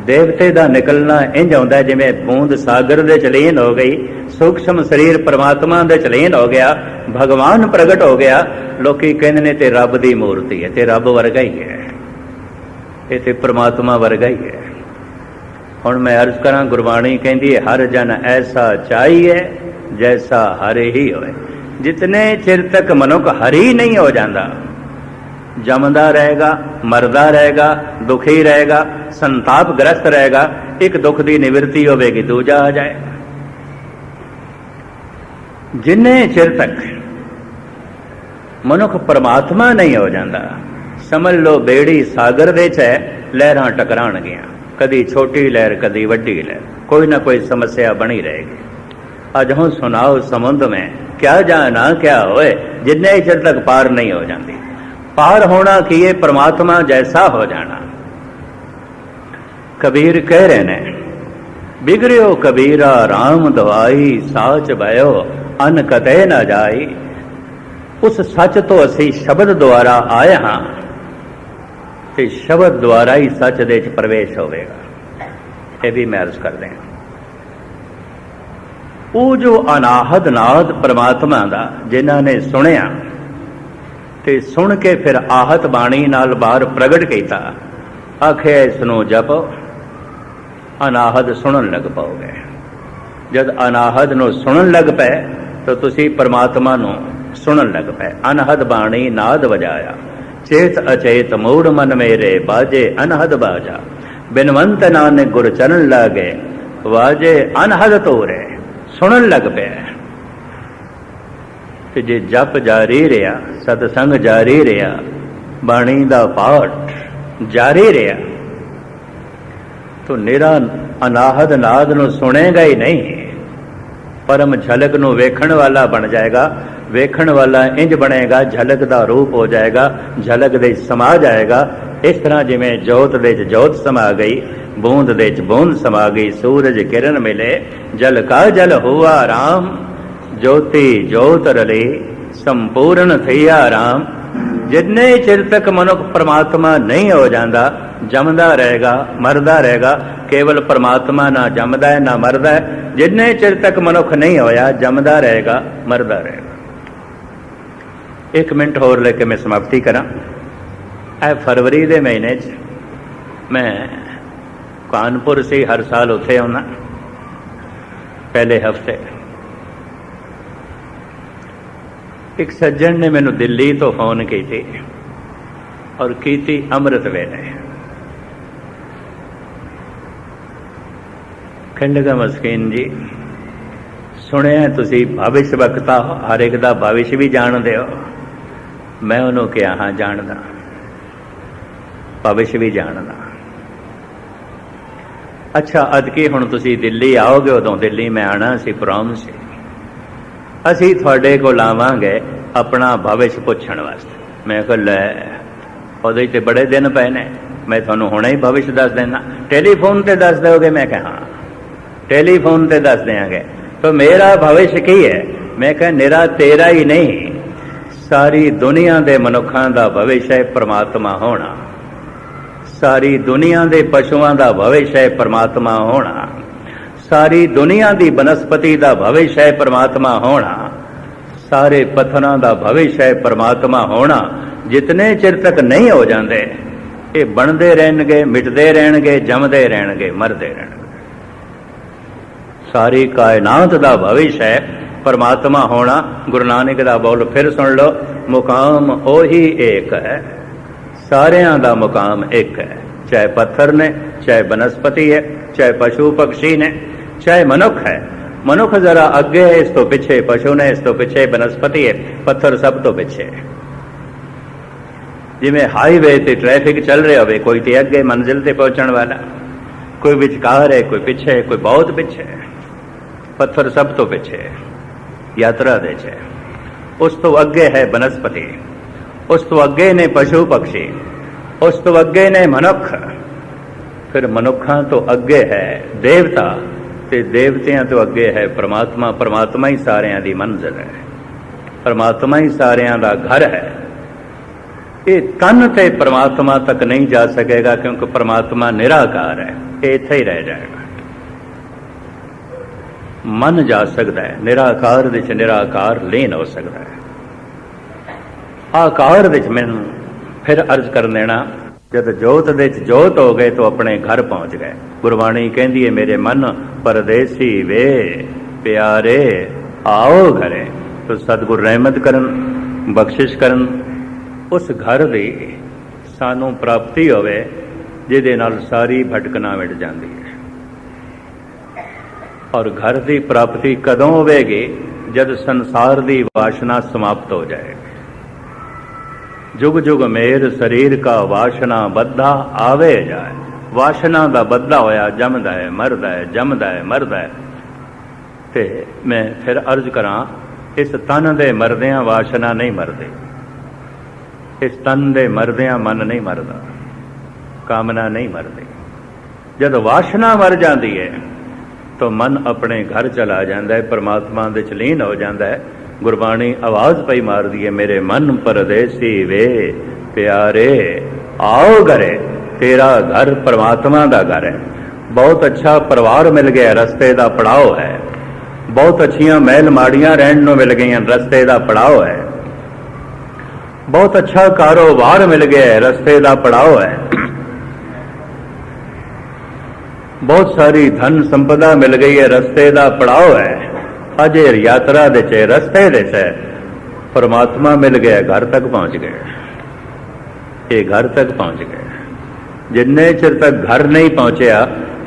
देवते का निकलना इंज आउंदा है जिवें बूंद सागर दे चलीन हो गई, सूक्ष्म शरीर परमात्मा दे चलीन हो गया, भगवान प्रगट हो गया। लोग कहते ने ते रब की मूर्ति है, ते रब वर्गा ही है, ये ते परमात्मा वर्गा ही है। हुण मैं अर्ज करा, गुरबाणी कहती है हर जन ऐसा चाहिए जैसा हर ही होए। जितने चिर तक मनुख हरी नहीं हो जाता, जमदा रहेगा, मरदा रहेगा, दुखी रहेगा, संतापग्रस्त रहेगा, एक दुख की निवृत्ति होगी दूजा आ जाएगा। जिन्ने चिर तक मनुख परमात्मा नहीं हो जाता, समझ लो बेड़ी सागर दे च है, लहरां टकराणगियां, कदी छोटी लहर कदी वड्डी लहर, कोई ना कोई समस्या बनी रहेगी। अज हूँ सुनाओ समुद्र में क्या जाना क्या होए, जिन्ने चिर तक पार नहीं हो जाती। पार होना कि ये परमात्मा जैसा हो जाना। कबीर कह रहे ने, बिगड़ियो कबीरा राम दवाई, साच भयो अन कते न जाई। उस सच तो असी शब्द द्वारा आए हाँ, ते शब्द द्वारा ही सच दे च प्रवेश होवेगा। ये भी मैं अर्ज कर दें, वो जो अनाहद नाद परमात्मा दा जिन्हां ने सुनिया ते सुन के फिर आहत बाणी नाल बाहर प्रगट कीता, आखे इसनों जपो, अनाहद सुनन लग पाओगे। जद अनाहद नूं सुनन लग पे तो तुसी परमात्मा नूं सुनन लग पे। अनहद बाणी नाद वजाया, चेत अचेत मूड मन मेरे, बाजे अनहद बाजा। बिनवंत नानक गुर चरण लागे, वाजे अनहद तोरे। सुनन लग पे ते जे जप जारी रहा, सतसंग जारी रहा, बाणी दा पाठ जारी रहा, तो निरा अनाहद नाद नूं सुनेगा ही नहीं, परम झलक नूं वेखण वाला बन जाएगा। वेखण वाला इंज बनेगा, झलक दा रूप हो जाएगा, झलक दे समा जाएगा। इस तरह जिवें जोत दे च जोत समा गई, बूंद दे च बूंद समा गई, सूरज किरण मिले, जल का जल हुआ राम, ज्योति जोत रली, संपूर्ण थैया राम। जिन्ने चिर तक मनुख परमात्मा नहीं हो जाता, जमदा रहेगा, मरदा रहेगा। केवल परमात्मा ना जमदा है ना मरदा है। जिन्ने चिर तक मनुख नहीं होया, जमदा रहेगा, मरदा रहेगा। एक मिनट होर लेके मैं समाप्ति करा। फरवरी के महीने मैं कानपुर से हर साल उत्थे आना, पहले हफ्ते। एक सज्जन ने मैनू दिल्ली तो फोन की थी और की थी अमृत वेले। कहने मस्कीन जी, सुनिया तुसी भविष्य वक्ता हो, हर एक दा भविष्य भी जानते हो। मैं उन्होंने कहा हाँ जानदा, भविष्य भी जानदा। अच्छा अदकी हुण तुसी दिल्ली आओगे, उदों दिल्ली मैं आना सी प्रोग्राम से, असी थोड़े को लावांगे अपना भविष्य पुछण वास्ते। मैं कहा लै उहदे ते बड़े दिन पे ने, मैं तुहानूं हुणे ही भविष्य दस देना। टेलीफोन ते दस दोगे? मैं कहा हाँ टेलीफोन ते दस देंगे। तो मेरा भविष्य की है? मैं कहा निरा तेरा ही नहीं, सारी दुनिया के मनुखों का भविष्य है परमात्मा होना। सारी दुनिया के पशुओं का भविष्य है परमात्मा होना। सारी दुनिया की वनस्पति का भविष्य है परमात्मा होना। सारे पत्थरों का भविष्य है परमात्मा होना। जितने चिर तक नहीं हो जाते, ये बनते रहणगे, मिटते रहणगे, जमते रहणगे, मरते रहणगे। सारी कायनात का भविष्य है परमात्मा होना। गुरु नानक दा बोल फिर सुन लो, मुकाम ओही एक है, सारियां दा मुकाम एक है। चाहे पत्थर ने, चाहे वनस्पति है, चाहे पशु पक्षी ने, चाहे मनुख है। मनुख जरा अगे है, इस तो पिछे पशु ने, इस तो पिछे वनस्पति है, पत्थर सब तो पिछे। जिमें हाईवे ते ट्रैफिक चल रहा हो, कोई तो अगे मंजिल ते पहुंचने वाला, कोई विचकार है, कोई पिछे है, कोई बहुत पिछे है। पत्थर सब तो पिछे यात्रा दे छे। उस तो अगे है वनस्पति, उस तो अगे ने पशु पक्षी, उस तो अगे ने मनुख, फिर मनुखा तो अगे है देवता, ते देवतियां तो अगे है परमात्मा। परमात्मा ही सारियां दी मंजिल है, परमात्मा ही सारियां दा घर है। ये तन ते परमात्मा तक नहीं जा सकेगा, क्योंकि परमात्मा निराकार है, ये इत्थे ही रह जाएगा। मन जा सकता है, निराकार दे च निराकार लीन हो सकता है। आकार दे च मैनू फिर अर्ज कर देना, जब जोत दे च जोत हो गए तो अपने घर पहुंच गए। गुरबाणी कहती है, मेरे मन परदेसी वे प्यारे आओ घरे। तो सतगुर रहमत करन, बख्शिश करन, उस घर की सानू प्राप्ति होवे जिहदे नाल सारी भटकना मिट जाती है। और घर की प्राप्ति कदों होवेगी? जब संसार की वासना समाप्त हो जाएगी। जुग जुग मेर शरीर का वासना बद्धा आवे जाए, वाशना का बदला होया जमदा है मरदा है, जमदा है मरदा है। ते मैं फिर अर्ज करा, इस तन दे मरदियां वाशना नहीं मरदे, इस तन दे मरदियां मन नहीं मरदा, कामना नहीं मरदी। जब वाशना मर जाती है तो मन अपने घर चला जाता है, परमात्मा दे च लीन हो जाता है। गुरबाणी आवाज पई मार दी है, मेरे मन परदेसी वे प्यारे आओ घरे। तेरा घर परमात्मा का घर है। बहुत अच्छा परिवार मिल गया, रस्ते का पड़ाव है। बहुत अच्छियां महल माड़ियां रहन नूं मिल गई, रस्ते का पड़ाव है। बहुत अच्छा कारोबार मिल गया, रस्ते का पड़ाव है। बहुत सारी धन संपदा मिल गई है, रस्ते का पड़ाव है। अजे यात्रा दे च रस्ते दे च परमात्मा मिल गया, घर तक पहुंच गए, ये घर तक पहुंच गए। जिन्ने चिर तक घर नहीं पहुंचया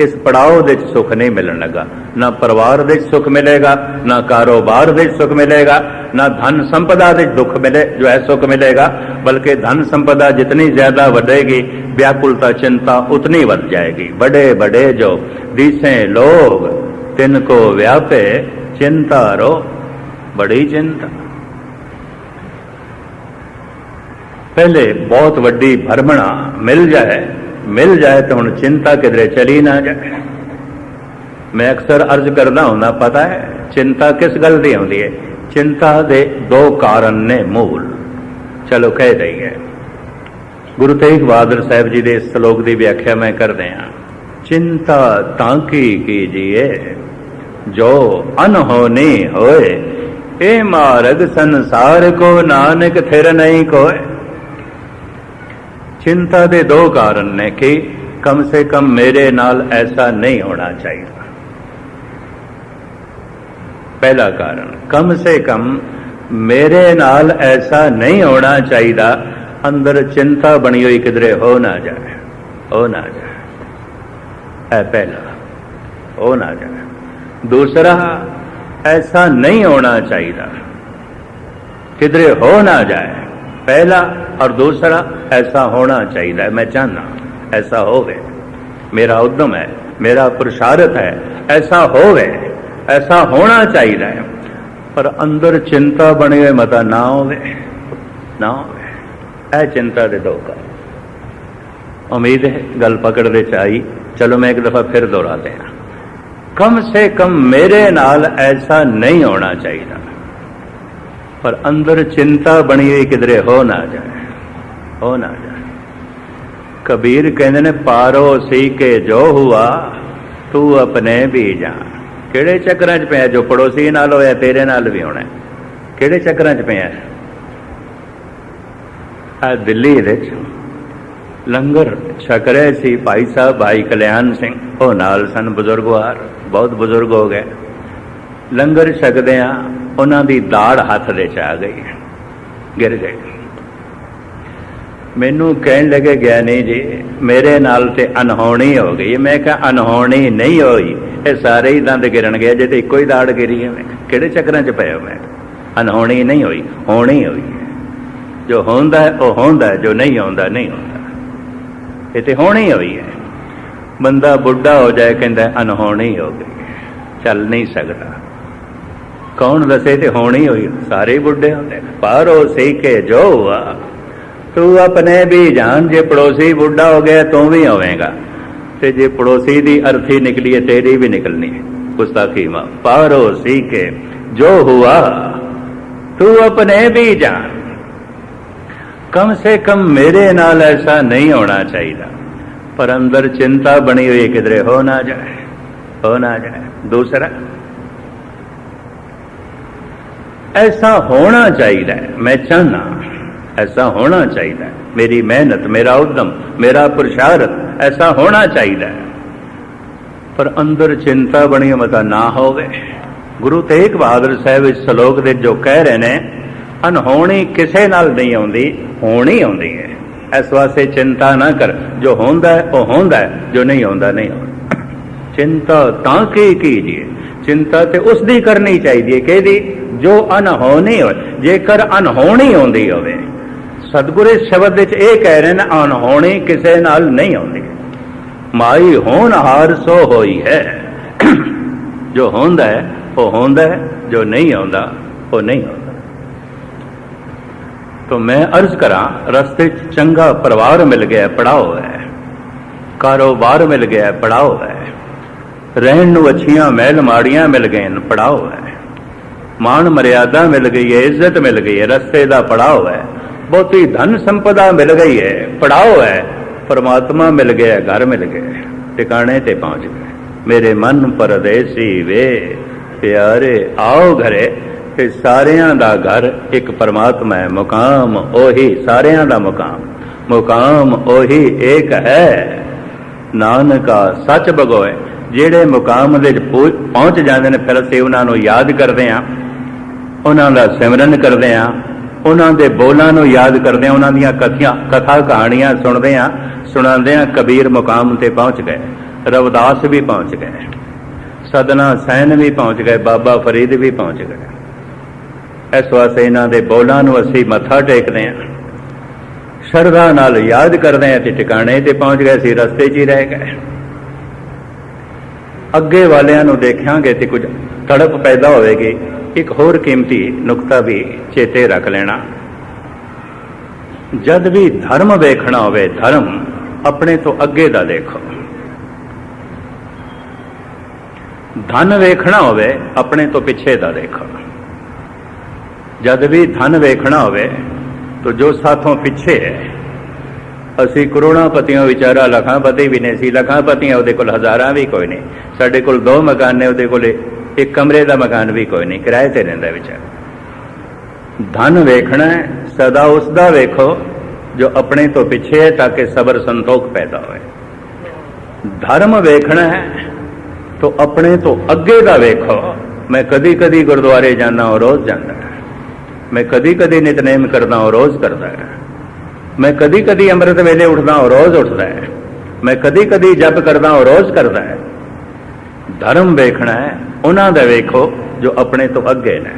इस पड़ाव दे सुख नहीं मिलन लगा। ना परिवार दे सुख मिलेगा, ना कारोबार दे सुख मिलेगा, ना धन संपदा दे दुख मिले जो है सुख मिलेगा। बल्कि धन संपदा जितनी ज्यादा बढ़ेगी, व्याकुलता चिंता उतनी बढ़ जाएगी। बड़े बड़े जो दिसे लोग तिनको व्यापे चिंता रो, बड़ी चिंता। पहले बहुत वड्डी भरमणा मिल जाए तो हुण चिंता किधरे चली ना जाए। मैं अक्सर अर्ज करदा हुंदा, पता है चिंता किस गल दी होंदी है? चिंता दे दो कारण ने मूल। चलो कह दईए, गुरु तेग बहादुर साहब जी दे श्लोक की व्याख्या मैं कर दिया। चिंता तांकी कीजिए जो अनहोनी होए, ए मार्ग संसार को नानक थिर नहीं कोय। चिंता दे दो कारण ने कि कम से कम मेरे नाल ऐसा नहीं होना चाहिए। पहला कारण, कम से कम मेरे नाल ऐसा नहीं होना चाहिए। अंदर चिंता बनी हुई किधरे हो ना जाए, हो ना जाए, है पहला, हो ना जाए। दूसरा, ऐसा नहीं होना चाहिए, किधरे हो ना जाए। पहला और दूसरा, ऐसा होना चाहिए। मैं चाहना ऐसा होवे, मेरा उद्यम है, मेरा पुरुषार्थ है, ऐसा होवे, ऐसा होना चाहिए। पर अंदर चिंता बनी हुई मता ना होवे, ना होवे। ऐ चिंता दे दो का। उम्मीद है गल पकड़ दे चाहिए। चलो मैं एक दफा फिर दोहरा दें, कम से कम मेरे नाल ऐसा नहीं होना चाहिए। पर अंदर चिंता बनी हुई किधरे हो ना जाए, हो ना जाए। कबीर कहते ने, पारो सी के जो हुआ तू अपने भी जान। किहड़े चक्रां च पिया? जो पड़ोसी नाल होया तेरे नाल भी होना। किहड़े चक्रां च पिया? आ दिल्ली दे लंगर छक रहे सी भाई साहब, भाई कल्याण सिंह, वो नाल सन बुजुर्गवार, बहुत बुजुर्ग हो गए। लंगर छकदियां उन्हां दी दाड़ हथ दे च आ गई, गिर गई। मैनू कहन लगे, ज्ञानी जी मेरे नाल ते अनहोनी हो गई। मैं कहा अनहोनी नहीं होई, ये सारे ही दंद गिरन गए जे ते इको ही दाड़ गिरी है। मैं किहड़े चक्रां च पिया? मैं अनहोनी नहीं होई, होनी हुई है। जो होंदा है वो होंदा है, जो नहीं होंदा नहीं होंदा। ये ते होनी हुई है। बंदा बुढ़ा हो जाए कहता अनहोनी हो गई, चल नहीं सकता। कौन दसे ते होनी हुई? सारे बुढ़े होंदे। पारो सी के जो हुआ तू अपने भी जान। जे पड़ोसी बुढ़ा हो गया तू भी होवेगा, ते जे पड़ोसी दी अर्थी निकली है तेरी भी निकलनी है। गुस्ताखी मां। पारो सी के जो हुआ तू अपने भी जान। कम से कम मेरे नाल ऐसा नहीं होना चाहिए। पर अंदर चिंता बनी हुई किधरे हो ना जाए, हो ना जाए। दूसरा, ऐसा होना चाहिए, मैं चाहना ऐसा होना चाहिए। मेरी मेहनत, मेरा उद्यम, मेरा पुरुषार्थ ऐसा होना चाहिए। पर अंदर चिंता बनी मता ना होवे। गुरु तेग बहादुर साहब इस श्लोक दे जो कह रहे ने, अनहोनी किसे नाल नहीं आउंदी, होनी आउंदी है। इस वास्ते चिंता ना कर। जो होंदा है वो होंदा है, जो नहीं होंदा नहीं होंदा। चिंता तांकी कीजिए। चिंता ते उसदी करनी चाहिए कि जो अनहोनी हो। जेकर अनहोनी होंदी होवे, सतगुरु इस शब्द विच ये कह रहे हैं, अनहोनी किसे नाल नहीं होंदी। माई होनहार सो होई है। जो होंदा है वो होंदा है, जो नहीं होंदा वो नहीं होंदा। तो मैं अर्ज करा, रस्ते चंगा परिवार मिल गया पड़ाओ है, कारोबार मिल गया पड़ाओ है, रहन नूं अच्छियां महल माड़ियां मिल गए पड़ाओ है, मान मर्यादा मिल गई है, इज्जत मिल गई है, रस्ते दा पड़ाओ है, बहुती धन संपदा मिल गई है पड़ाओ है, परमात्मा मिल गया, घर मिल गए, ठिकाने ते पहुंच गए। मेरे मन परदेसी वे प्यारे आओ घरे, कि सारियां दा घर एक परमात्मा है, मुकाम ओही सारियां दा मुकाम ओही एक है। नानका सच बगोए, ਜਿਹੜੇ मुकाम दे पहुंच जाते हैं फिर असीं उन्हां नूं याद करते हैं, उन्हां दा सिमरन करते हैं, उन्हां दे बोलां नूं याद करते हैं, उन्हां दीयां कथा कहानियां सुनते हैं, सुणांदे हैं। कबीर मुकाम ते पहुंच गए, रविदास भी पहुंच गए, सदना सैन भी पहुंच गए, बाबा फरीद भी पहुंच गए। इस वास्ते इन्हां दे बोलां नूं असीं मत्था टेकते हैं, शरधा नाल याद करते हैं, ते ठिकाने ते पहुंच गए, असीं रस्ते च ही रह गए। अगे वालियां नूं देखांगे तो कुछ तड़प पैदा होगी। एक होर कीमती नुकता भी चेते रख लेना, जद भी धर्म वेखना होवे, धर्म अपने तो अगे दा देखो, धन वेखना होवे अपने तो पिछे दा देखो। जद भी धन वेखना होवे तो जो साथों पिछे है, असी करोड़ापतियों विचारा लखापति भी नहीं सी, लखापतियां उहदे कोल हज़ारां भी कोई नहीं, साडे कोल 2 मकान ने, उहदे कोल एक कमरे का मकान भी कोई नहीं, किराए ते रहिंदा विचारा। धन वेखना है सदा उसदा वेखो जो अपने तो पिछे है, ताकि सबर संतोख पैदा होए। धर्म वेखना है तो अपने तो अगे का वेखो। मैं कदी कदी गुरुद्वारे जाना और रोज जाता है, मैं कदी कदी नितनेम करता और रोज करता है, मैं कदी कदी अमृत वेले उठता और रोज उठता है, मैं कदी कदी जप करता और रोज करता है। धर्म वेखना है उन्हां दा वेखो जो अपने तो अगे ने,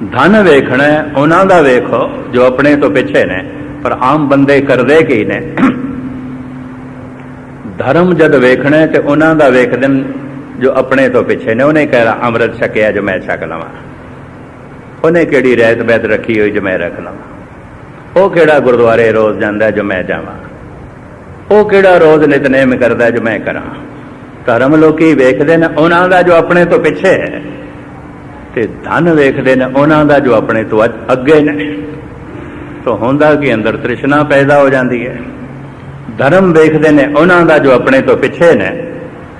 धन वेखना है उन्हां दा वेखो जो अपने तो पिछे ने। पर आम बंदे करदे की ने, धर्म जद वेखना है तो उन्हां दा वेखदे जो अपने तो पिछे ने। उन्हें कह रहा अमृत छकिया जो मैं छक लवां, उन्हें केड़ी रहत बैत रखी हुई जो मैं रख लवां, वो केड़ा गुरुद्वारे रोज जाता जो मैं जावां, वो केड़ा रोज नितनेम करता जो मैं करा। धर्म लोकी वेखदे ने उन्हां दा जो अपने तो पिछे है, ते धन वेखदे ने उन्हां दा जो अपने तो अगे ने। तो हुंदा कि अंदर तृष्णा पैदा हो जाती है। धर्म वेखदे ने उन्हां दा जो अपने तो पिछे ने,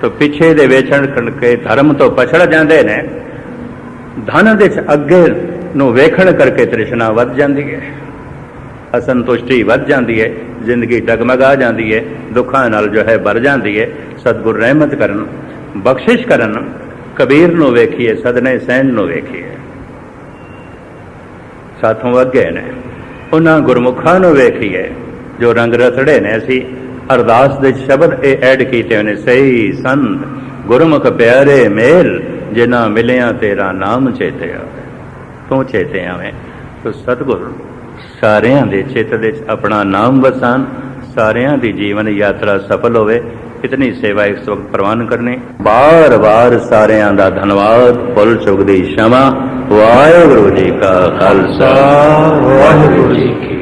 तो पिछे दे वेचण करके धर्म तो पछड़ जाते ने। धन दे अगे नूं वेखण करके तृष्णा वध जाती है, असंतुष्टि वध जाती है, जिंदगी डगमगा जाती है, दुखां नाल जो है भर जाती है। सतगुर रहमत करन, बख्शिश करन। कबीर नूं वेखिए, सदने सैन नूं वेखिए, साथों अगे ने। उन्हां गुरमुखां नूं वेखिए जो रंग रसड़े ने। असीं अरदास दे शब्द ये ऐड कीते ने, सही संत गुरमुख प्यारे मेल, जिन्हां मिलिया तेरा नाम चेते आवे, तू चेते आवे। तो सतगुर सारियां दे चित्त दे अपना नाम वसान, सारियां दी जीवन यात्रा सफल होवे। इतनी सेवा इस वक्त प्रवान करनी। बार बार सारियां दा धन्यवाद, भुल चुक दी क्षमा। वाहिगुरू जी का खालसा, वाहिगुरू जी की